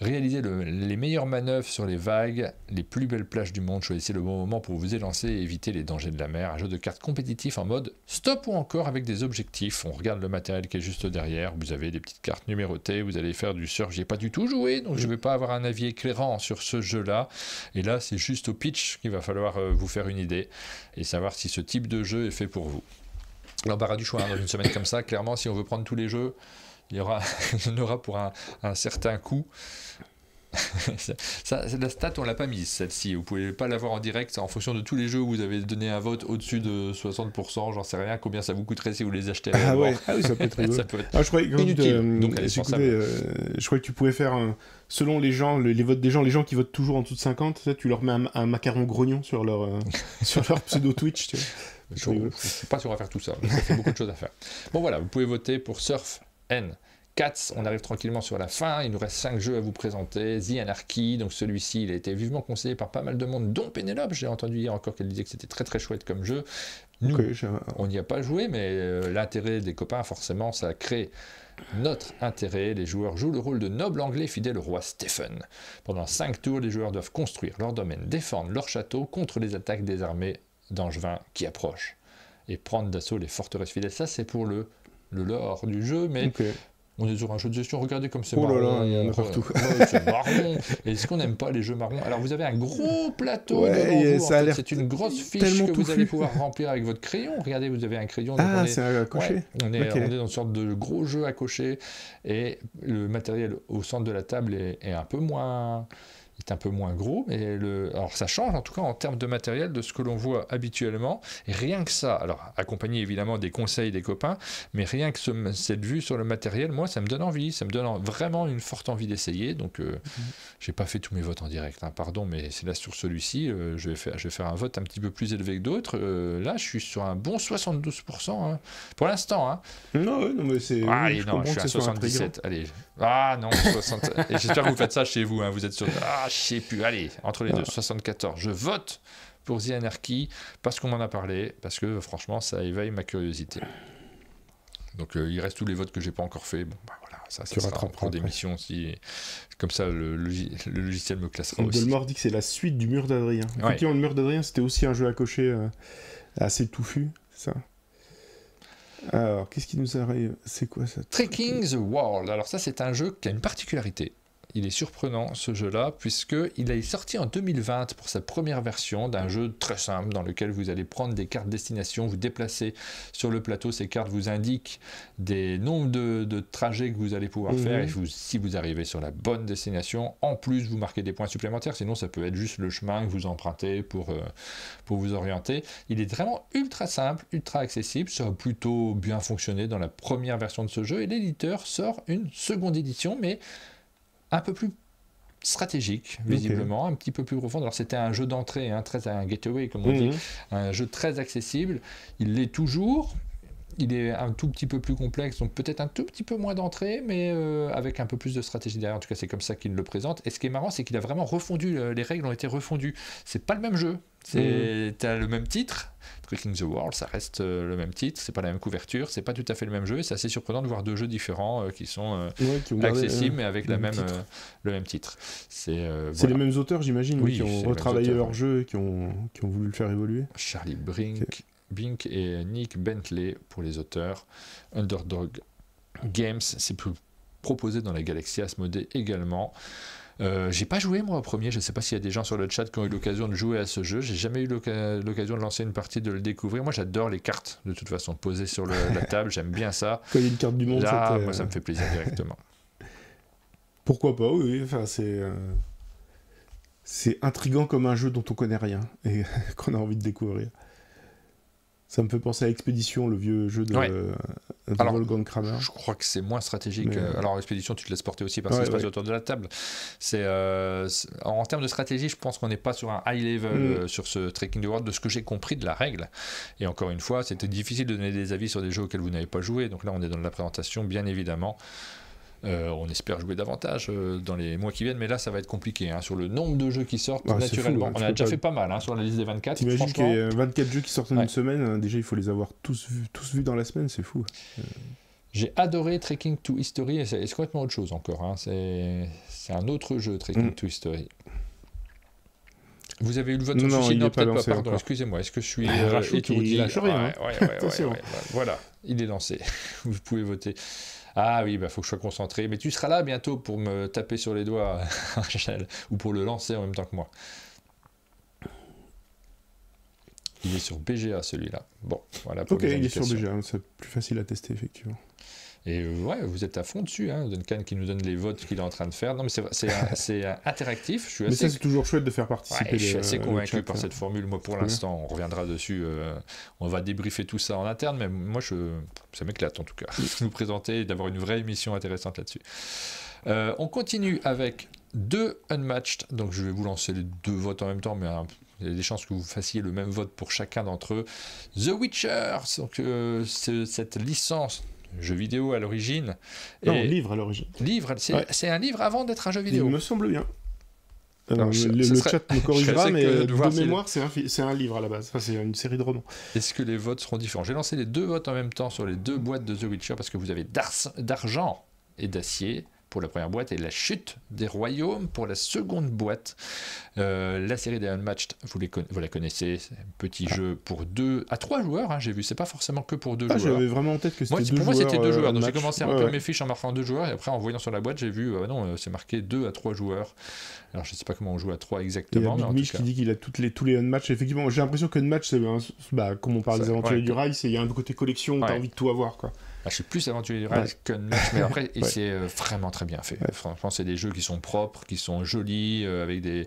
Réalisez les meilleures manœuvres sur les vagues, les plus belles plages du monde, choisissez le bon moment pour vous élancer et éviter les dangers de la mer. Un jeu de cartes compétitif en mode stop ou encore avec des objectifs. On regarde le matériel qui est juste derrière, vous avez des petites cartes numérotées, vous allez faire du surf. J'y ai pas du tout joué, donc je ne vais pas avoir un avis éclairant sur ce jeu-là. Et là, c'est juste au pitch qu'il va falloir vous faire une idée et savoir si ce type de jeu est fait pour vous. L'embarras du choix dans une semaine comme ça, clairement, si on veut prendre tous les jeux, il y en aura pour un certain coût. La stat, on l'a pas mise, celle-ci. Vous pouvez pas l'avoir en direct. En fonction de tous les jeux où vous avez donné un vote au-dessus de 60%, j'en sais rien, combien ça vous coûterait si vous les achetez. Ah oui, ça peut être rigolo. Ça peut être je croyais inutile, donc je croyais que tu pouvais faire, selon les gens, les votes des gens, les gens qui votent toujours en dessous de 50, tu leur mets un macaron grognon sur leur pseudo Twitch. Tu vois. Je ne sais pas si on va faire tout ça, mais ça fait beaucoup de choses à faire. Bon voilà, vous pouvez voter pour Surf and Cats, on arrive tranquillement sur la fin, il nous reste 5 jeux à vous présenter. The Anarchy, donc celui-ci, il a été vivement conseillé par pas mal de monde, dont Pénélope, j'ai entendu hier encore qu'elle disait que c'était très très chouette comme jeu. Nous, on n'y a pas joué, mais l'intérêt des copains, forcément, ça crée notre intérêt. Les joueurs jouent le rôle de nobles anglais fidèles au roi Stephen. Pendant 5 tours, les joueurs doivent construire leur domaine, défendre leur château contre les attaques des armées d'Angevin qui approchent, et prendre d'assaut les forteresses fidèles. Ça, c'est pour le lore du jeu, mais... On est sur un jeu de gestion, regardez comme c'est marron. Oh là là, il y en a partout. C'est marron. Est-ce qu'on n'aime pas les jeux marrons? Alors vous avez un gros plateau devant vous. En fait, c'est une grosse fiche que vous allez pouvoir remplir avec votre crayon. Regardez, vous avez un crayon. Ah, c'est à cocher. Ouais, on est dans une sorte de gros jeu à cocher. Et le matériel au centre de la table est un peu moins gros, mais alors ça change en tout cas en termes de matériel de ce que l'on voit habituellement, et rien que ça, alors accompagné évidemment des conseils des copains, mais rien que cette vue sur le matériel, moi ça me donne envie, ça me donne vraiment une forte envie d'essayer, donc j'ai pas fait tous mes votes en direct, pardon, mais c'est là sur celui-ci, je vais faire un vote un petit peu plus élevé que d'autres, là je suis sur un bon 72%, pour l'instant. Non, mais c'est... Allez, non, je suis à 77, allez. Ah non, 60, et j'espère que vous faites ça chez vous, vous êtes sur... je sais plus, allez, entre les deux, 74. Je vote pour The Anarchy parce qu'on m'en a parlé, parce que franchement, ça éveille ma curiosité. Donc il reste tous les votes que j'ai pas encore fait. Bon, voilà, ça sera en cours d'émission. Comme ça, le logiciel me classera aussi. Delmore dit que c'est la suite du Mur d'Adrien. Effectivement, le Mur d'Adrien, c'était aussi un jeu à cocher assez touffu, ça. Alors, qu'est-ce qui nous arrive? C'est quoi ça? Trekking the World. Alors ça, c'est un jeu qui a une particularité. Il est surprenant ce jeu-là, puisqu'il est sorti en 2020 pour sa première version d'un jeu très simple dans lequel vous allez prendre des cartes destination, vous déplacer sur le plateau, ces cartes vous indiquent des nombres de trajets que vous allez pouvoir faire, et si vous arrivez sur la bonne destination, en plus vous marquez des points supplémentaires, sinon ça peut être juste le chemin que vous empruntez pour vous orienter. Il est vraiment ultra simple, ultra accessible, ça a plutôt bien fonctionné dans la première version de ce jeu, et l'éditeur sort une seconde édition, mais un peu plus stratégique, visiblement, un petit peu plus profond. Alors c'était un jeu d'entrée, très un gateway, comme on dit, un jeu très accessible. Il l'est toujours. Il est un tout petit peu plus complexe, donc peut-être un tout petit peu moins d'entrée, mais avec un peu plus de stratégie derrière. En tout cas, c'est comme ça qu'il le présente. Et ce qui est marrant, c'est qu'il a vraiment refondu, les règles ont été refondues. C'est pas le même jeu. T'as le même titre, Trekking the World, ça reste le même titre, c'est pas la même couverture, c'est pas tout à fait le même jeu, et c'est assez surprenant de voir deux jeux différents qui sont accessibles, mais avec le même titre. C'est les mêmes auteurs, j'imagine, qui ont retravaillé leur jeu et qui ont voulu le faire évoluer. Charlie Bink et Nick Bentley pour les auteurs. Underdog Games, c'est proposé dans la galaxie Asmodée également. J'ai pas joué moi au premier, je sais pas s'il y a des gens sur le chat qui ont eu l'occasion de jouer à ce jeu, j'ai jamais eu l'occasion de lancer une partie, de le découvrir. Moi j'adore les cartes de toute façon posées sur la table, j'aime bien ça. Quand il y a une carte du monde, là, moi ça me fait plaisir directement. Pourquoi pas, oui, enfin c'est intriguant comme un jeu dont on connaît rien et qu'on a envie de découvrir. Ça me fait penser à Expédition, le vieux jeu de Wolfgang Kramer. Je crois que c'est moins stratégique. Alors, Expédition, tu te laisses porter aussi par ce qui se passe autour de la table. En termes de stratégie, je pense qu'on n'est pas sur un high level sur ce Trekking the World, de ce que j'ai compris de la règle. Et encore une fois, c'était difficile de donner des avis sur des jeux auxquels vous n'avez pas joué. Donc là, on est dans la présentation, bien évidemment. On espère jouer davantage dans les mois qui viennent, mais là ça va être compliqué hein, sur le nombre de jeux qui sortent naturellement. Fou, hein, on a déjà fait pas mal hein, sur la liste des 24. T'imagines qu'il y a 24 jeux qui sortent en une semaine, hein, déjà il faut les avoir tous vus dans la semaine, c'est fou. J'ai adoré Trekking to History, et c'est complètement autre chose encore. Hein. C'est un autre jeu, Trekking to History. Vous avez eu le vote Non, souci? il Non, n'est pas peut-être lancé pas, pardon, encore. excusez-moi. Est-ce que je suis il lâche rien. Ouais. Voilà, il est lancé. Vous pouvez voter. Ah oui, faut que je sois concentré. Mais tu seras là bientôt pour me taper sur les doigts, Rachel, ou pour le lancer en même temps que moi. Il est sur BGA celui-là. Bon, voilà. Pour les il est sur indications. BGA, c'est plus facile à tester effectivement. Et vous êtes à fond dessus, hein, Duncan qui nous donne les votes qu'il est en train de faire. Non, mais c'est interactif. Je suis mais ça, c'est toujours chouette de faire participer. Je suis assez convaincu par cette formule. Moi, pour l'instant, on reviendra dessus. On va débriefer tout ça en interne, mais moi, ça m'éclate en tout cas. De nous présenter et d'avoir une vraie émission intéressante là-dessus. On continue avec 2 Unmatched. Donc, je vais vous lancer les 2 votes en même temps, mais il y a des chances que vous fassiez le même vote pour chacun d'entre eux. The Witcher, donc cette licence jeu vidéo à l'origine. Non, livre à l'origine. Livre, c'est un livre avant d'être un jeu vidéo. Il me semble bien. Le chat me corrigera, mais de mémoire, c'est un livre à la base. Enfin, c'est une série de romans. Est-ce que les votes seront différents? J'ai lancé les 2 votes en même temps sur les 2 boîtes de The Witcher parce que vous avez d'argent et d'acier pour la première boîte et la chute des royaumes pour la seconde boîte. La série des Unmatched, vous la connaissez, c'est un petit jeu pour 2 à 3 joueurs, hein, j'ai vu, c'est pas forcément que pour 2 joueurs. J'avais vraiment en tête que c'était 2 joueurs. Pour moi c'était 2 joueurs, donc j'ai commencé à remplir mes fiches en marquant 2 joueurs et après en voyant sur la boîte j'ai vu, non, c'est marqué 2 à 3 joueurs. Alors je sais pas comment on joue à 3 exactement. Il y a Big Mich qui dit qu'il a tous les Unmatched. Effectivement, j'ai l'impression que Unmatched, c'est comme on parle des aventuriers du rail, il y a un côté collection, t'as envie de tout avoir, quoi. Je suis plus aventurier du rail qu'Unmatched, mais après, c'est vraiment très bien fait. Franchement, c'est des jeux qui sont propres, qui sont jolis, avec des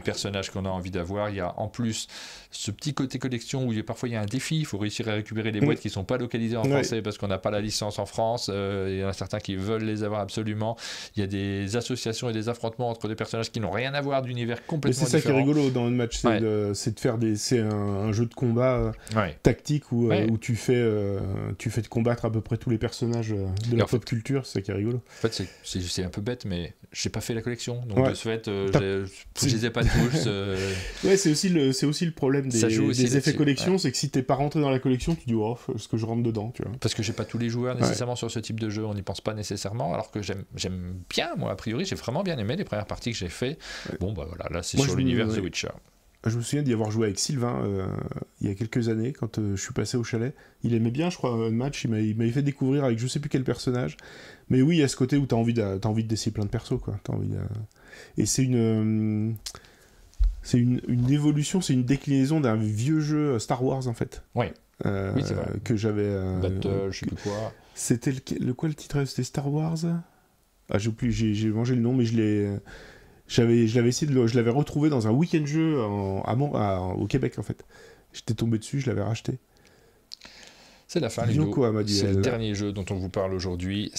personnages qu'on a envie d'avoir. Il y a en plus ce petit côté collection où parfois il y a un défi, il faut réussir à récupérer des boîtes qui ne sont pas localisées en français parce qu'on n'a pas la licence en France. Il y en a certains qui veulent les avoir absolument. Il y a des associations et des affrontements entre des personnages qui n'ont rien à voir, d'univers complètement différents. C'est ça qui est rigolo dans Unmatched, c'est de faire c'est un jeu de combat tactique où tu fais de combattre à peu près tous les personnages de la pop culture, c'est ça qui est rigolo. En fait, c'est un peu bête, mais j'ai pas fait la collection, donc de ce fait, je les ai pas tous. C'est aussi le problème des effets collection, c'est que si t'es pas rentré dans la collection, tu dis est-ce que je rentre dedans, tu vois. Parce que j'ai pas tous les joueurs nécessairement sur ce type de jeu, on n'y pense pas nécessairement, alors que j'aime bien, moi a priori, j'ai vraiment bien aimé les premières parties que j'ai fait. Bon bah voilà, là c'est sur l'univers The Witcher. Je me souviens d'y avoir joué avec Sylvain il y a quelques années, quand je suis passé au chalet. Il aimait bien, je crois, un match. Il m'avait fait découvrir avec je sais plus quel personnage. Mais oui, il y a ce côté où t'as envie d'essayer plein de persos, quoi. Et c'est une évolution, c'est une déclinaison d'un vieux jeu Star Wars, en fait. Oui, c'est vrai. Que j'avais... Battle, je sais plus quoi. C'était quoi le titre? C'était Star Wars? J'ai mangé le nom, mais je l'avais retrouvé dans un week-end jeu au Québec, en fait. J'étais tombé dessus, je l'avais racheté. C'est la fin, Ludo. C'est le dernier jeu dont on vous parle aujourd'hui.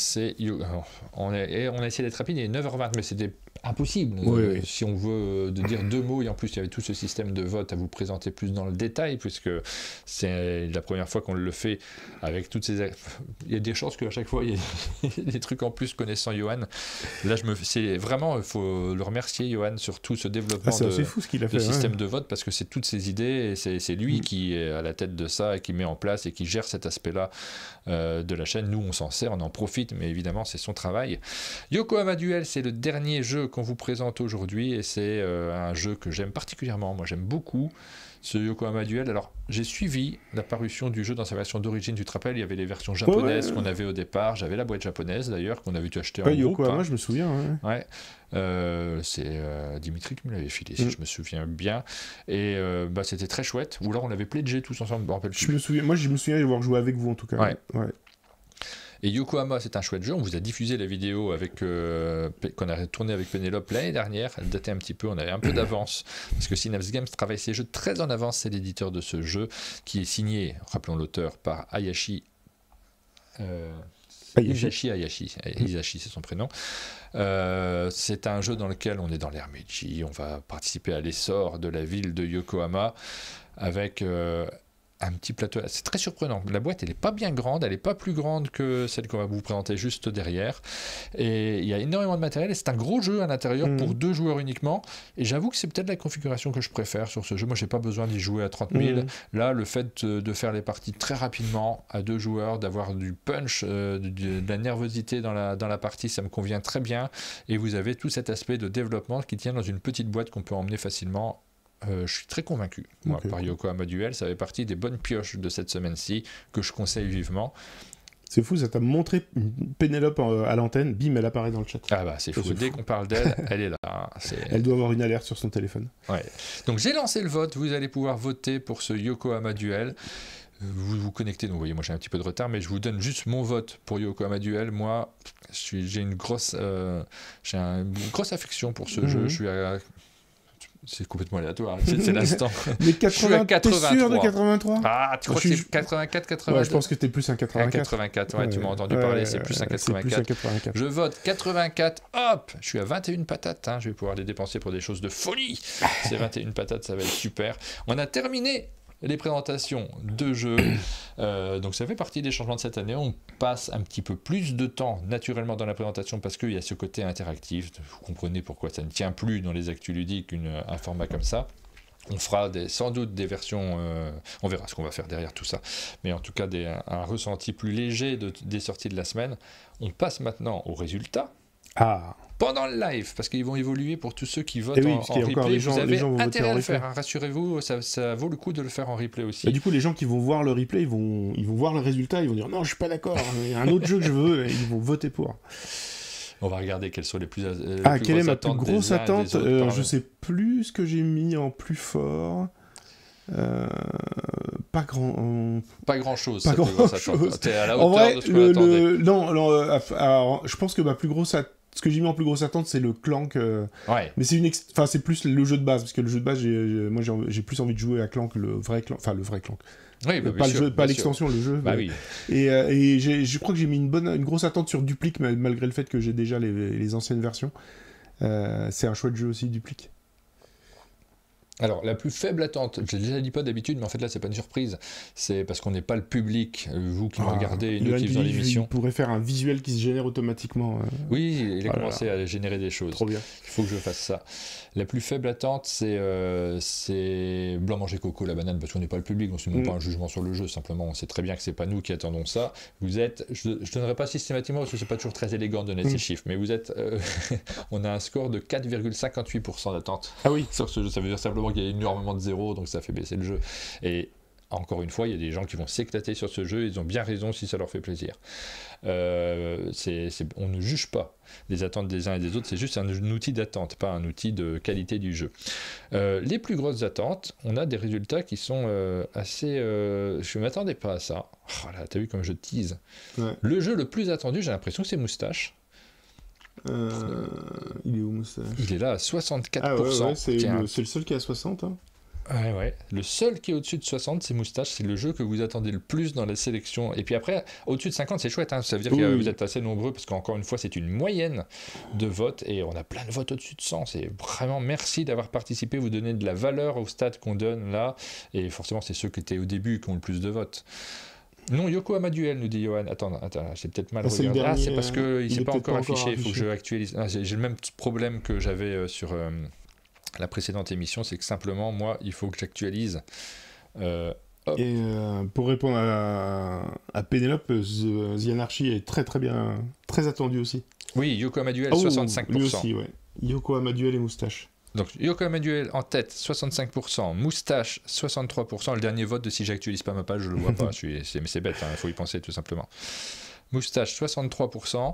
On a essayé d'être rapide, il est 9h20, mais c'était impossible. Si on veut de dire 2 mots, et en plus il y avait tout ce système de vote à vous présenter plus dans le détail, puisque c'est la première fois qu'on le fait avec toutes ces... Il y a des chances qu'à chaque fois il y ait des trucs en plus connaissant Johan. Là, c'est vraiment, il faut le remercier, Johan, sur tout ce développement de système de vote, parce que c'est toutes ces idées, et c'est lui qui est à la tête de ça, et qui met en place, et qui gère cet aspect-là de la chaîne. Nous, on s'en sert, on en profite, mais évidemment, c'est son travail. Yokohama Duel, c'est le dernier jeu qu'on vous présente aujourd'hui, et c'est un jeu que j'aime particulièrement. Moi, j'aime beaucoup ce Yokohama Duel. Alors, j'ai suivi la parution du jeu dans sa version d'origine. Tu te rappelles, il y avait les versions japonaises qu'on avait au départ. J'avais la boîte japonaise, d'ailleurs, qu'on avait dû acheter en groupe. Yokohama, je me souviens. C'est Dimitri qui me l'avait filé, si je me souviens bien. Et c'était très chouette. Ou alors, on l'avait pledgé tous ensemble. Je me souviens d'avoir joué avec vous, en tout cas. Ouais. Et Yokohama, c'est un chouette jeu. On vous a diffusé la vidéo qu'on a tourné avec Pénélope l'année dernière. Elle datait un petit peu, on avait un peu d'avance. Parce que Synapse Games travaille ses jeux très en avance. C'est l'éditeur de ce jeu qui est signé, rappelons l'auteur, par Hisashi Hayashi, c'est son prénom. C'est un jeu dans lequel on est dans l'ère Meiji. On va participer à l'essor de la ville de Yokohama avec un petit plateau. C'est très surprenant. La boîte, elle n'est pas bien grande, elle n'est pas plus grande que celle qu'on va vous présenter juste derrière. Et il y a énormément de matériel et c'est un gros jeu à l'intérieur pour 2 joueurs uniquement. Et j'avoue que c'est peut-être la configuration que je préfère sur ce jeu. Moi, j'ai pas besoin d'y jouer à 30 000. Là, le fait de faire les parties très rapidement à 2 joueurs, d'avoir du punch, de la nervosité dans la partie, ça me convient très bien. Et vous avez tout cet aspect de développement qui tient dans une petite boîte qu'on peut emmener facilement. Je suis très convaincu, moi, par Yokohama Duel. Ça fait partie des bonnes pioches de cette semaine-ci que je conseille vivement. C'est fou, ça t'a montré Pénélope à l'antenne, bim, elle apparaît dans le chat. Ah bah c'est fou, dès qu'on parle d'elle, elle est là. Elle doit avoir une alerte sur son téléphone. Ouais. Donc j'ai lancé le vote, vous allez pouvoir voter pour ce Yokohama Duel. Vous vous connectez, donc vous voyez, moi j'ai un petit peu de retard, mais je vous donne juste mon vote pour Yokohama Duel. Moi, j'ai une grosse affection pour ce jeu. Je suis à... C'est complètement aléatoire, c'est l'instant. Mais 80, je suis à 83. T'es sûr de 83 Ah, tu crois que c'est 84, 82 Ouais, je pense que t'es plus un 84. Un 84, ouais, tu m'as entendu parler, c'est plus un 84. Je vote 84, hop, je suis à 21 patates, hein, je vais pouvoir les dépenser pour des choses de folie. Ces 21 patates, ça va être super. On a terminé les présentations de jeux, donc ça fait partie des changements de cette année. On passe un petit peu plus de temps naturellement dans la présentation parce qu'il y a ce côté interactif. Vous comprenez pourquoi ça ne tient plus dans les actus ludiques un format comme ça. On fera sans doute des versions, on verra ce qu'on va faire derrière tout ça, mais en tout cas un ressenti plus léger des sorties de la semaine. On passe maintenant aux résultats. Pendant le live, parce qu'ils vont évoluer pour tous ceux qui votent en replay. Vous avez intérêt à le faire, hein, rassurez-vous, ça vaut le coup de le faire en replay aussi. Et du coup, les gens qui vont voir le replay, ils vont voir le résultat, ils vont dire non, je suis pas d'accord, il y a un autre jeu que je veux, et ils vont voter pour. On va regarder quelles sont les plus quelle est ma plus grosse attente je sais plus ce que j'ai mis en plus fort. Pas grand chose. T'es à la hauteur en vrai, de ce qu'on attendait. Non, je pense que ma plus grosse ce que j'ai mis en plus grosse attente, c'est le Clank. Mais c'est plus le jeu de base, parce que le jeu de base, moi j'ai plus envie de jouer à Clank, le vrai Clank. Oui, bah, pas l'extension, le jeu. Bah, oui. Et je crois que j'ai mis une grosse attente sur Duplique, malgré le fait que j'ai déjà les anciennes versions. C'est un chouette jeu aussi, Duplique. Alors, la plus faible attente, je ne déjà dis pas d'habitude, mais en fait là, c'est pas une surprise. C'est parce qu'on n'est pas le public, vous qui me regardez et nous qui faisons l'émission. Il pourrait faire un visuel qui se génère automatiquement. Oui, il a commencé à générer des choses. Trop bien. Il faut que je fasse ça. La plus faible attente, c'est Blanc Manger Coco, la banane, parce qu'on n'est pas le public, on ne se met pas un jugement sur le jeu, simplement, on sait très bien que c'est pas nous qui attendons ça. Vous êtes, je ne donnerai pas systématiquement, parce que c'est pas toujours très élégant de donner ces chiffres, mais vous êtes, on a un score de 4,58% d'attente. Ah oui. Sur ce jeu, ça veut dire simplement qu'il y a énormément de zéros, donc ça fait baisser le jeu. Et encore une fois, il y a des gens qui vont s'éclater sur ce jeu, ils ont bien raison si ça leur fait plaisir. On ne juge pas les attentes des uns et des autres, c'est juste un outil d'attente, pas un outil de qualité du jeu. Les plus grosses attentes, on a des résultats qui sont assez... je ne m'attendais pas à ça. Oh là, t'as vu comme je tease. Ouais. Le jeu le plus attendu, j'ai l'impression que c'est Moustache. Il est où Moustache ? Il est là à 64%. Ah ouais, c'est le seul qui est à 60. Hein. Ouais. Le seul qui est au-dessus de 60, c'est Moustache. C'est le jeu que vous attendez le plus dans la sélection. Et puis après, au-dessus de 50, c'est chouette. Hein. Ça veut dire que vous êtes assez nombreux parce qu'encore une fois, c'est une moyenne de votes et on a plein de votes au-dessus de 100. C'est vraiment merci d'avoir participé. Vous donnez de la valeur au stade qu'on donne là. Et forcément, c'est ceux qui étaient au début qui ont le plus de votes. Non, Yokohama Duel, nous dit Johan. Attends, j'ai peut-être mal regardé. C'est parce qu'il ne s'est pas encore affiché. Il faut que je actualise. J'ai le même problème que j'avais sur la précédente émission, c'est que simplement, moi, il faut que j'actualise. Et pour répondre à Pénélope, The Anarchy est très très bien, très attendu aussi. Oui, Yokohama Duel, 65%. Lui aussi, ouais. Yokohama Duel et Moustache. Donc, Yokohama Duel en tête, 65%, Moustache, 63%. Le dernier vote de si j'actualise pas ma page, je le vois pas. Mais c'est bête, il faut y penser tout simplement. Moustache, 63%.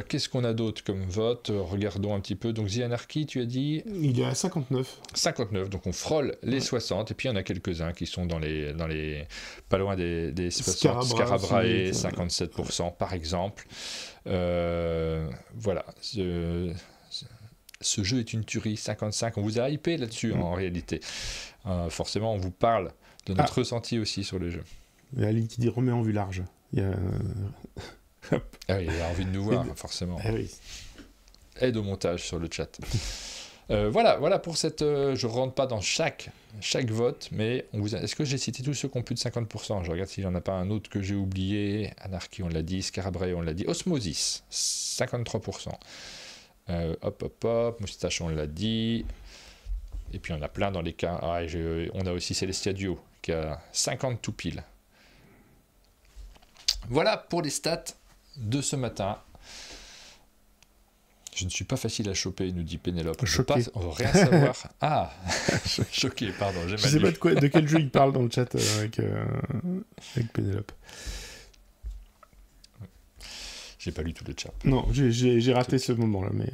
Qu'est-ce qu'on a d'autre comme vote ? Regardons un petit peu. Donc, The Anarchy, tu as dit ? Il est à 59. 59, donc on frôle les 60. Et puis, il y en a quelques-uns qui sont dans les pas loin des 60. Scarabrae, 57% par exemple. Voilà. Ce jeu est une tuerie, 55. On vous a hypé là-dessus en réalité. Forcément, on vous parle de notre ressenti aussi sur le jeu. Il y a Aline qui dit remets en vue large. Il a envie de nous voir, forcément. Oui. Aide au montage sur le chat. Voilà pour cette... je ne rentre pas dans chaque vote, mais est-ce que j'ai cité tous ceux qui ont plus de 50%? Je regarde s'il n'y en a pas un autre que j'ai oublié. Anarchy, on l'a dit. Scarabrae, on l'a dit. Osmosis, 53%. Moustache, on l'a dit. Et puis on a plein dans les cas. On a aussi Celestia Duo qui a 50 tout pile. Voilà pour les stats de ce matin. Je ne suis pas facile à choper, nous dit Pénélope. On veut rien savoir. Ah, choqué, pardon. Je ne sais pas de quel jeu il parle dans le chat avec Pénélope. J'ai pas lu tout le chat. Non, j'ai raté ce moment-là, mais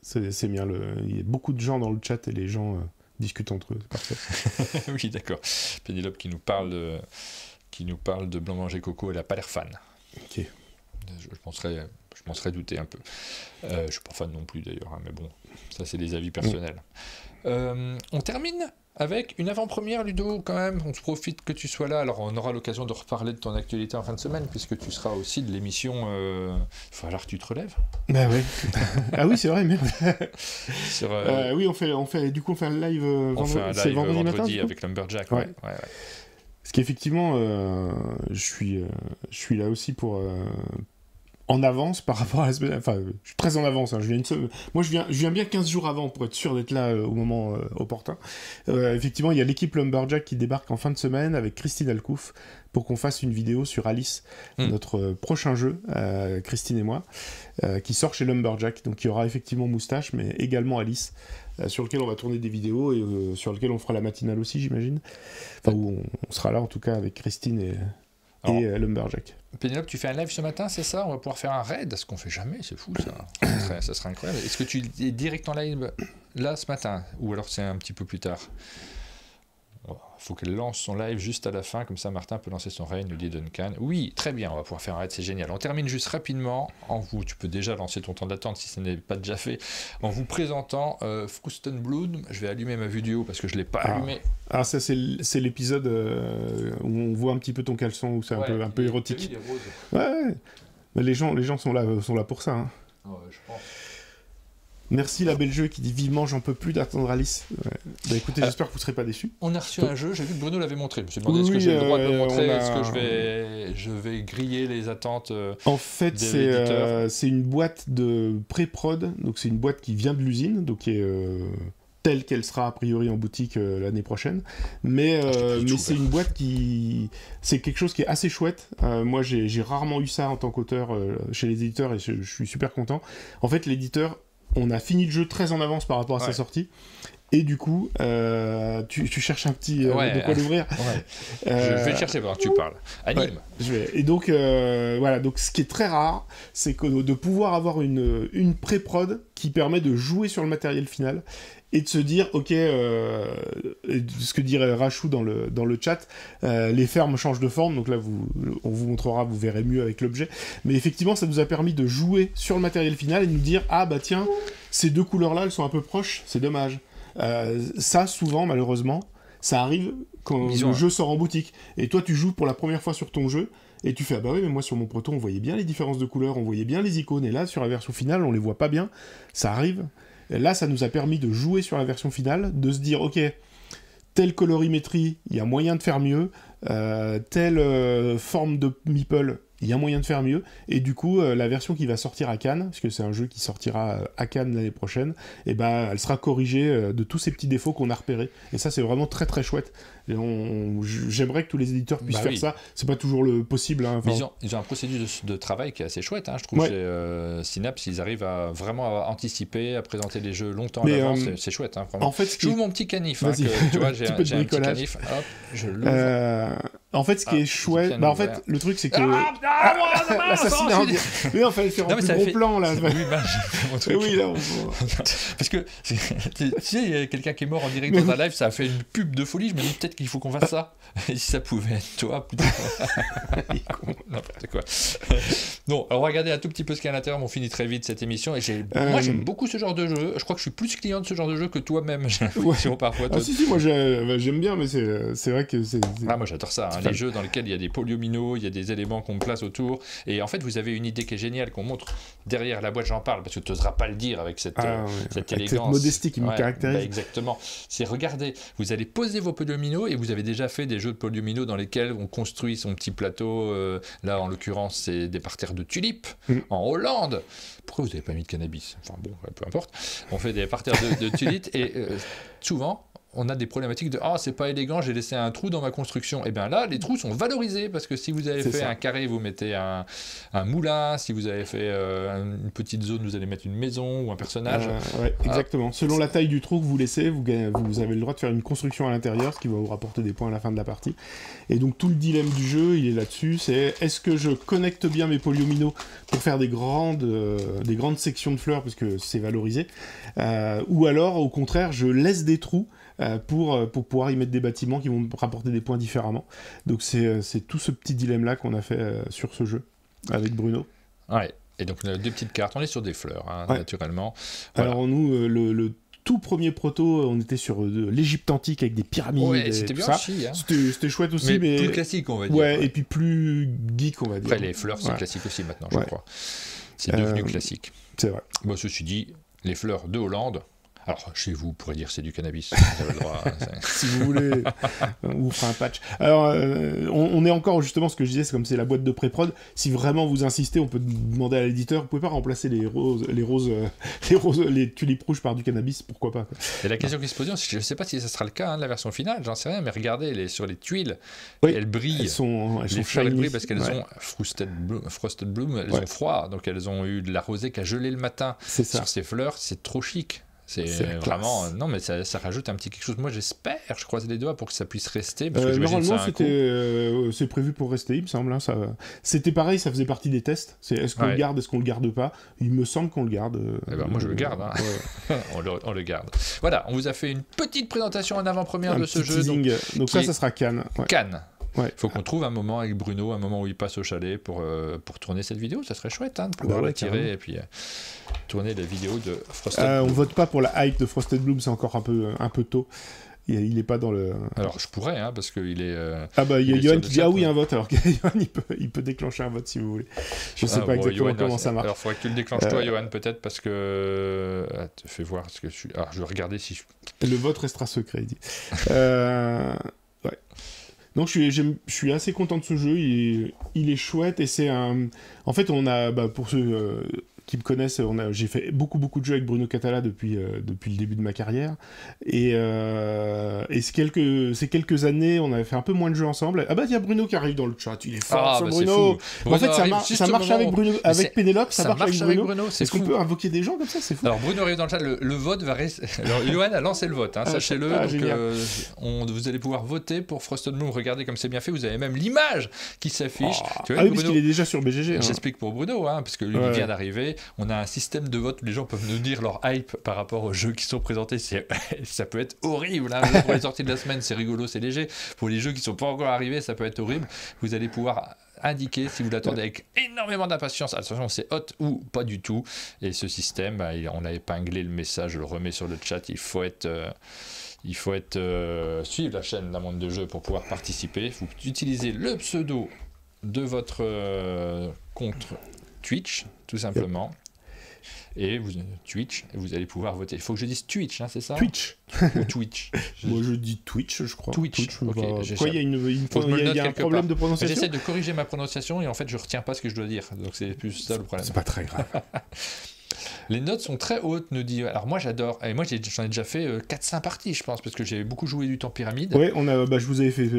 c'est bien. Il y a beaucoup de gens dans le chat et les gens discutent entre eux. C'est parfait. Oui, d'accord. Pénélope qui nous parle de Blanc Manger Coco, elle n'a pas l'air fan. Ok. Je m'en serais douté un peu. Je ne suis pas fan non plus d'ailleurs, hein, mais bon, ça c'est des avis personnels. On termine avec une avant-première, Ludo, quand même. On se profite que tu sois là. Alors on aura l'occasion de reparler de ton actualité en fin de semaine, puisque tu seras aussi de l'émission... Il va falloir que tu te relèves. Bah oui. Ah oui, c'est vrai, merde. Oui, on fait un live vendredi matin, avec Lumberjack. Ouais. Parce qu'effectivement, je suis là aussi pour... en avance par rapport à la semaine... Enfin, je suis très en avance. Hein. Moi, je viens bien 15 jours avant pour être sûr d'être là au moment opportun. Effectivement, il y a l'équipe Lumberjack qui débarque en fin de semaine avec Christine Alcouf pour qu'on fasse une vidéo sur Alice, notre prochain jeu, Christine et moi, qui sort chez Lumberjack. Donc, il y aura effectivement Moustache, mais également Alice, sur lequel on va tourner des vidéos et sur lequel on fera la matinale aussi, j'imagine. Enfin, où on sera là, en tout cas, avec Christine et Lumberjack. Pénélope, tu fais un live ce matin, c'est ça? On va pouvoir faire un raid, ce qu'on fait jamais, c'est fou ça. Ça serait incroyable. Est-ce que tu es direct en live là ce matin? Ou alors c'est un petit peu plus tard? Il faut qu'elle lance son live juste à la fin, comme ça Martin peut lancer son raid, nous dit Duncan. Oui, très bien, on va pouvoir faire un raid, c'est génial. On termine juste rapidement, tu peux déjà lancer ton temps d'attente si ce n'est pas déjà fait, en vous présentant Frosten Blood. Je vais allumer ma vidéo parce que je ne l'ai pas allumé. Ah, ça c'est l'épisode où on voit un petit peu ton caleçon, où c'est un peu érotique. Ouais, mais les gens sont là pour ça. Hein. Je pense. Merci la belle jeu qui dit vivement j'en peux plus d'attendre Alice. Ouais. Bah écoutez, j'espère que vous ne serez pas déçus. On a reçu un jeu, j'ai vu que Bruno l'avait montré. Je me suis demandé est-ce que j'ai le droit de le montrer, est-ce que je vais griller les attentes En fait, c'est une boîte de pré-prod, donc c'est une boîte qui vient de l'usine, donc qui est telle qu'elle sera a priori en boutique l'année prochaine. Mais c'est une boîte qui... C'est quelque chose qui est assez chouette. Moi, j'ai rarement eu ça en tant qu'auteur chez les éditeurs et je suis super content. En fait, l'éditeur... On a fini le jeu très en avance par rapport à sa sortie. Et du coup, tu cherches un petit... de quoi l'ouvrir. Je vais le chercher pendant que tu parles. Anime. Et donc, voilà. Donc, ce qui est très rare, c'est de pouvoir avoir une pré-prod qui permet de jouer sur le matériel final et de se dire, ok, ce que dirait Rachou dans le chat, les fermes changent de forme, donc là, on vous montrera, vous verrez mieux avec l'objet, mais effectivement, ça nous a permis de jouer sur le matériel final et de nous dire, ah bah tiens, ces deux couleurs-là, elles sont un peu proches, c'est dommage. Ça, souvent, malheureusement, ça arrive quand le jeu sort en boutique, et toi, tu joues pour la première fois sur ton jeu, et tu fais, ah bah oui, mais moi, sur mon proto, on voyait bien les différences de couleurs, on voyait bien les icônes, et là, sur la version finale, on les voit pas bien, ça arrive. Et là, ça nous a permis de jouer sur la version finale, de se dire, ok, telle colorimétrie, il y a moyen de faire mieux, telle forme de meeple, il y a moyen de faire mieux, et du coup, la version qui va sortir à Cannes, parce que c'est un jeu qui sortira à Cannes l'année prochaine, et ben, elle sera corrigée de tous ces petits défauts qu'on a repérés. Et ça, c'est vraiment très très chouette. J'aimerais que tous les éditeurs puissent faire ça. C'est pas toujours possible. Hein, ils ont un processus de travail qui est assez chouette. Hein, je trouve chez Synapse, ils arrivent vraiment à anticiper, à présenter les jeux longtemps à l'avance. C'est chouette. Hein, en fait, j'ouvre mon petit canif. Hein, tu vois, j'ai un petit canif. Hop, je l'ouvre. En fait, ce qui est chouette, en fait, le truc c'est que l'assassinat. Oui, en fait, c'est un plus gros plan là. Oui, là. Parce que tu sais, il y a quelqu'un qui est mort en direct dans un live, ça a fait une pub de folie. Je me dis peut-être qu'il faut qu'on fasse ça. Et si ça pouvait être toi, plutôt. N'importe quoi. Non, alors regardez un tout petit peu ce qu'il y a à l'intérieur. On finit très vite cette émission. Et moi, j'aime beaucoup ce genre de jeu. Je crois que je suis plus client de ce genre de jeu que toi-même. J'ai l'impression parfois. Si, moi j'aime bien, mais c'est vrai que c'est. Ah, moi j'adore ça. les jeux dans lesquels il y a des polyomino, il y a des éléments qu'on place autour. Et en fait, vous avez une idée qui est géniale, qu'on montre derrière la boîte, j'en parle, parce que tu n'oseras pas le dire avec cette élégance. Avec cette modestie qui me caractérise. Exactement. C'est, regardez, vous allez poser vos polyomino, et vous avez déjà fait des jeux de polyomino dans lesquels on construit son petit plateau. Là, en l'occurrence, c'est des parterres de tulipes en Hollande. Pourquoi vous n'avez pas mis de cannabis? Enfin bon, peu importe. On fait des parterres de tulipes, et souvent, on a des problématiques de « Ah, c'est pas élégant, j'ai laissé un trou dans ma construction ». Et bien là, les trous sont valorisés, parce que si vous avez fait un carré, vous mettez un moulin. Si vous avez fait une petite zone, vous allez mettre une maison ou un personnage. Exactement. Selon la taille du trou que vous laissez, vous avez le droit de faire une construction à l'intérieur, ce qui va vous rapporter des points à la fin de la partie. Et donc tout le dilemme du jeu, il est là-dessus, c'est est-ce que je connecte bien mes polyomino pour faire des grandes sections de fleurs, parce que c'est valorisé, ou alors, au contraire, je laisse des trous pour pouvoir y mettre des bâtiments qui vont me rapporter des points différemment. Donc c'est tout ce petit dilemme-là qu'on a fait sur ce jeu, avec Bruno. Ouais, et donc on a deux petites cartes, on est sur des fleurs, naturellement. Voilà. Alors nous, le tout premier proto, on était sur l'Égypte antique avec des pyramides. Ouais, c'était bien aussi. Hein. C'était chouette aussi, mais plus classique, on va dire. Ouais, et puis plus geek, on va dire. Après, les fleurs, c'est classique aussi maintenant, je crois. C'est devenu classique. C'est vrai. Bon, ceci dit, les fleurs de Hollande. Alors, chez vous, vous pourrez dire c'est du cannabis. Vous avez le droit, si vous voulez, on vous fera un patch. Alors, on est encore, justement, ce que je disais, c'est comme c'est la boîte de pré-prod. Si vraiment vous insistez, on peut demander à l'éditeur, vous pouvez pas remplacer les tulipes rouges par du cannabis, pourquoi pas, quoi. Et la question qui se pose, je ne sais pas si ça sera le cas de la version finale, j'en sais rien, mais regardez, sur les tuiles, elles brillent. Elles sont les fleurs, elles brillent parce qu'elles ont Frosted Bloom, elles ont froid, donc elles ont eu de la rosée qui a gelé le matin sur ces fleurs, c'est trop chic. C'est vraiment... Non, mais ça rajoute un petit quelque chose. Moi, j'espère, je croise les doigts pour que ça puisse rester. Parce que normalement, c'est prévu pour rester, il me semble. Hein, c'était pareil, ça faisait partie des tests. Est-ce qu'on le garde, est-ce qu'on le garde pas? Il me semble qu'on le garde. Moi, je le garde. Hein. on le garde. Voilà, on vous a fait une petite présentation en avant-première de ce jeu. Donc ça sera Cannes. Cannes. Il faut qu'on trouve un moment avec Bruno, un moment où il passe au chalet pour tourner cette vidéo. Ça serait chouette de pouvoir la tirer et puis tourner la vidéo de Frosted Bloom. On vote pas pour la hype de Frosted Bloom, c'est encore un peu tôt. Il est pas dans le... Alors je pourrais, parce qu'il est... il y a Yoann qui dit un vote, alors que Yoann il peut déclencher un vote si vous voulez. Je sais pas exactement comment ça marche. Alors il faudrait que tu le déclenches toi, Yoann, peut-être, parce que... fais voir, parce que alors je vais regarder si... Le vote restera secret, il dit. Donc je suis assez content de ce jeu, il est chouette, et c'est un... En fait, on a, pour ceux qui me connaissent, j'ai fait beaucoup de jeux avec Bruno Catala depuis le début de ma carrière, et ces quelques années, on avait fait un peu moins de jeux ensemble. Ah bah il y a Bruno qui arrive dans le chat, il est fort, Bruno. En fait, ça marche avec Bruno, avec Pénélope, ça marche avec Bruno. Est-ce qu'on peut invoquer des gens comme ça? C'est fou. Alors Bruno arrive dans le chat, le vote va rester... Alors Yoann a lancé le vote, sachez-le, donc vous allez pouvoir voter pour Frosted Bloom. Regardez comme c'est bien fait, vous avez même l'image qui s'affiche. Oui, parce qu'il est déjà sur BGG. J'explique pour Bruno, parce que lui vient d'arriver. On a un système de vote où les gens peuvent nous dire leur hype par rapport aux jeux qui sont présentés. Ça peut être horrible. Pour les sorties de la semaine, c'est rigolo, c'est léger. Pour les jeux qui ne sont pas encore arrivés, ça peut être horrible. Vous allez pouvoir indiquer si vous l'attendez avec énormément d'impatience. Attention, c'est hot ou pas du tout. Et ce système, on a épinglé le message, je le remets sur le chat. Il faut suivre la chaîne d'un monde de jeu pour pouvoir participer. Vous utilisez le pseudo de votre compte Twitch, tout simplement. Et Twitch, et vous allez pouvoir voter. Il faut que je dise Twitch, c'est ça? Twitch. Ou Twitch. Moi, je dis Twitch, je crois. Twitch. Ok. Pourquoi il y a un problème de prononciation? J'essaie de corriger ma prononciation et en fait, je retiens pas ce que je dois dire. Donc, c'est plus ça le problème. C'est pas très grave. Les notes sont très hautes, nous dit. Alors moi j'adore. Et moi j'en ai déjà fait 4-5 parties, je pense, parce que j'ai beaucoup joué du temps pyramide. Ouais,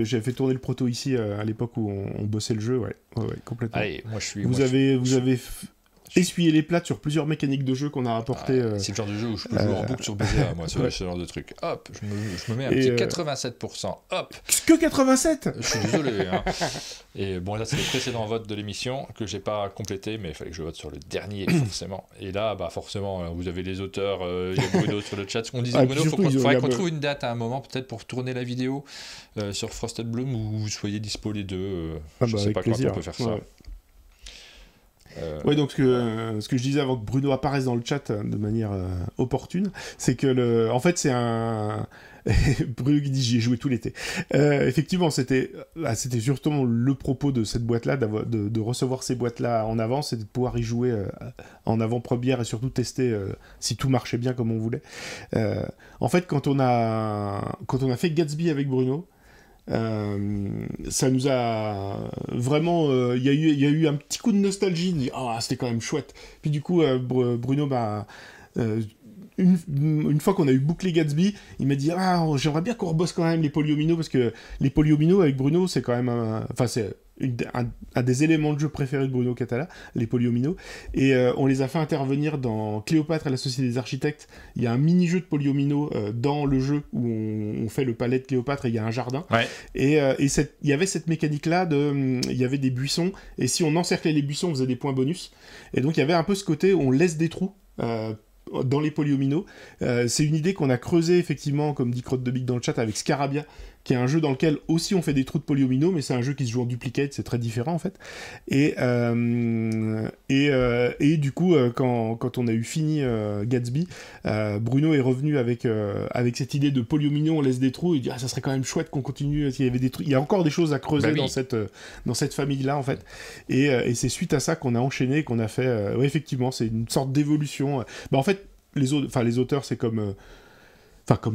j'avais fait tourner le proto ici à l'époque où on bossait le jeu, ouais, complètement. Allez, moi je suis. Vous avez essuyé les plates sur plusieurs mécaniques de jeu qu'on a rapporté. C'est le genre de jeu où je peux jouer en boucle sur BGA, moi, ce genre de truc. Hop, je me mets un petit 87%. Hop. Que 87? Je suis désolé. Et bon, là, c'est le précédent vote de l'émission que j'ai pas complété, mais il fallait que je vote sur le dernier, forcément. Et là, forcément, vous avez les auteurs, il y a Bruno sur le chat. Ce qu'on disait, Bruno, il faudrait qu'on trouve une date à un moment, peut-être pour tourner la vidéo sur Frosted Bloom, où vous soyez dispo les deux. Je sais pas quand on peut faire ça. Ouais, donc ce que je disais avant que Bruno apparaisse dans le chat de manière opportune, c'est que en fait c'est un Bruno qui dit j'y ai joué tout l'été. Effectivement, c'était surtout le propos de cette boîte-là, de recevoir ces boîtes-là en avance et de pouvoir y jouer en avant-première et surtout tester si tout marchait bien comme on voulait. En fait, quand on a fait Gatsby avec Bruno, ça nous a vraiment il y a eu un petit coup de nostalgie de dire c'était quand même chouette, puis du coup Bruno une fois qu'on a eu bouclé Gatsby, il m'a dit j'aimerais bien qu'on rebosse quand même les polyomino, parce que les polyomino avec Bruno c'est quand même c'est un des éléments de jeu préférés de Bruno Catala, les polyomino, et on les a fait intervenir dans Cléopâtre et la Société des Architectes. Il y a un mini-jeu de polyomino dans le jeu où on fait le palais de Cléopâtre et il y a un jardin. Ouais. Et il y avait cette mécanique-là il y avait des buissons, et si on encerclait les buissons, on faisait des points bonus. Et donc il y avait un peu ce côté où on laisse des trous dans les polyomino. C'est une idée qu'on a creusée effectivement, comme dit Crotte de Big dans le chat, avec Scarabia, qui est un jeu dans lequel aussi on fait des trous de polyomino, mais c'est un jeu qui se joue en duplicate, c'est très différent en fait. Et du coup, quand on a eu fini Gatsby, Bruno est revenu avec cette idée de polyomino, on laisse des trous, et il dit ça serait quand même chouette qu'on continue, il y avait des trucs, il y a encore des choses à creuser dans cette famille-là en fait. Et c'est suite à ça qu'on a enchaîné, qu'on a fait, effectivement, c'est une sorte d'évolution. En fait, les auteurs, c'est comme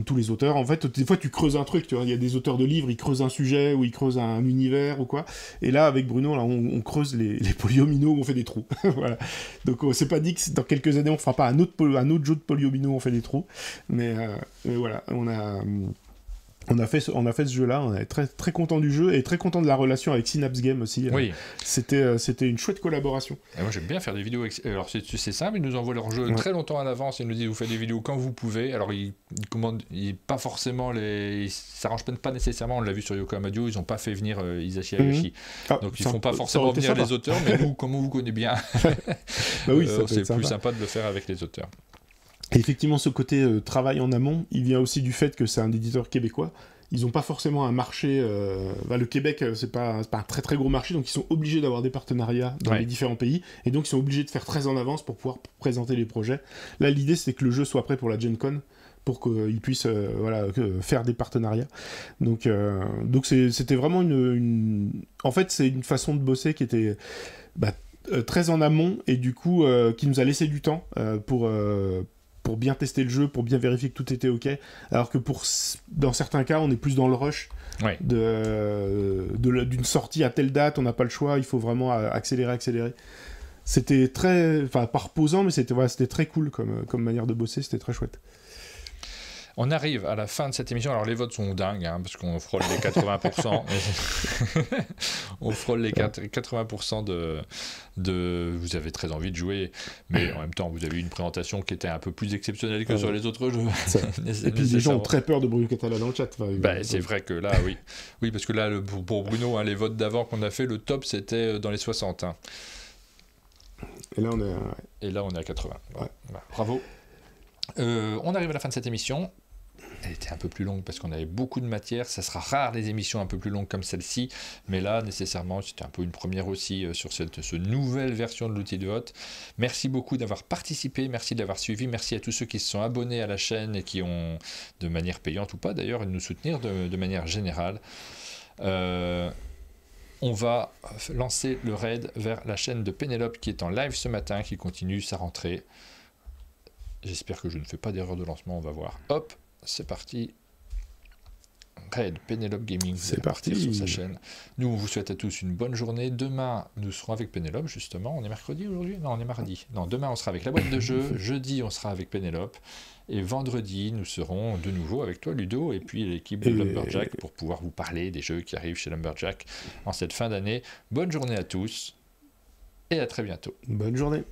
tous les auteurs, en fait, des fois tu creuses un truc, tu vois, il y a des auteurs de livres, ils creusent un sujet, ou ils creusent un univers, ou quoi, et là, avec Bruno, là, on creuse les polyomino, où on fait des trous, voilà. Donc, c'est pas dit que dans quelques années, on fera pas un autre jeu de polyomino où on fait des trous, mais voilà, on a fait ce jeu-là, on est très, très content du jeu, et très content de la relation avec Synapse Game aussi. Oui. C'était une chouette collaboration. Et moi j'aime bien faire des vidéos. Alors c'est simple, ils nous envoient leur jeu très longtemps à l'avance, ils nous disent vous faites des vidéos quand vous pouvez. Alors ils commandent, pas forcément ils s'arrangent pas nécessairement, on l'a vu sur Yoko Amadio, ils n'ont pas fait venir Hisashi Hayashi. Donc ils font pas forcément venir les auteurs, mais nous, comme on vous connaît bien, c'est plus sympa de le faire avec les auteurs. Et effectivement, ce côté travail en amont, il vient aussi du fait que c'est un éditeur québécois. Ils n'ont pas forcément un marché... le Québec, c'est pas un très très gros marché, donc ils sont obligés d'avoir des partenariats dans les différents pays, et donc ils sont obligés de faire très en avance pour pouvoir présenter les projets. Là, l'idée, c'est que le jeu soit prêt pour la Gen Con, pour qu'ils puissent faire des partenariats. Donc c'était vraiment En fait, c'est une façon de bosser qui était... très en amont, et du coup qui nous a laissé du temps pour bien tester le jeu, pour bien vérifier que tout était ok, alors que dans certains cas on est plus dans le rush d'une sortie à telle date, on n'a pas le choix, il faut vraiment accélérer. C'était pas reposant, mais c'était très cool comme manière de bosser, c'était très chouette. On arrive à la fin de cette émission. Alors les votes sont dingues, parce qu'on frôle les 80%. On frôle les 80% de... Vous avez très envie de jouer, mais en même temps, vous avez eu une présentation qui était un peu plus exceptionnelle que sur les autres jeux. Et puis les gens ont très peur de Bruno Catala dans le chat. C'est vrai que là, oui. Oui, parce que là, pour Bruno, les votes d'avant qu'on a fait, le top, c'était dans les 60. Et là, on est à 80. Ouais. Bravo. On arrive à la fin de cette émission. Elle était un peu plus longue parce qu'on avait beaucoup de matière. Ça sera rare les émissions un peu plus longues comme celle-ci, mais là nécessairement c'était un peu une première aussi sur cette nouvelle version de l'outil de vote. Merci beaucoup d'avoir participé, merci d'avoir suivi, merci à tous ceux qui se sont abonnés à la chaîne et qui ont, de manière payante ou pas d'ailleurs, nous soutenir de manière générale. On va lancer le raid vers la chaîne de Pénélope qui est en live ce matin, qui continue sa rentrée. J'espère que je ne fais pas d'erreur de lancement, on va voir. Hop, c'est parti. Raid Pénélope Gaming, c'est parti sur sa chaîne. Nous, on vous souhaite à tous une bonne journée. Demain, nous serons avec Pénélope, justement. On est mercredi aujourd'hui ? Non, on est mardi. Non, demain, on sera avec la boîte de jeu. Jeudi, on sera avec Pénélope. Et vendredi, nous serons de nouveau avec toi, Ludo, et puis l'équipe de Lumberjack pour pouvoir vous parler des jeux qui arrivent chez Lumberjack en cette fin d'année. Bonne journée à tous et à très bientôt. Bonne journée.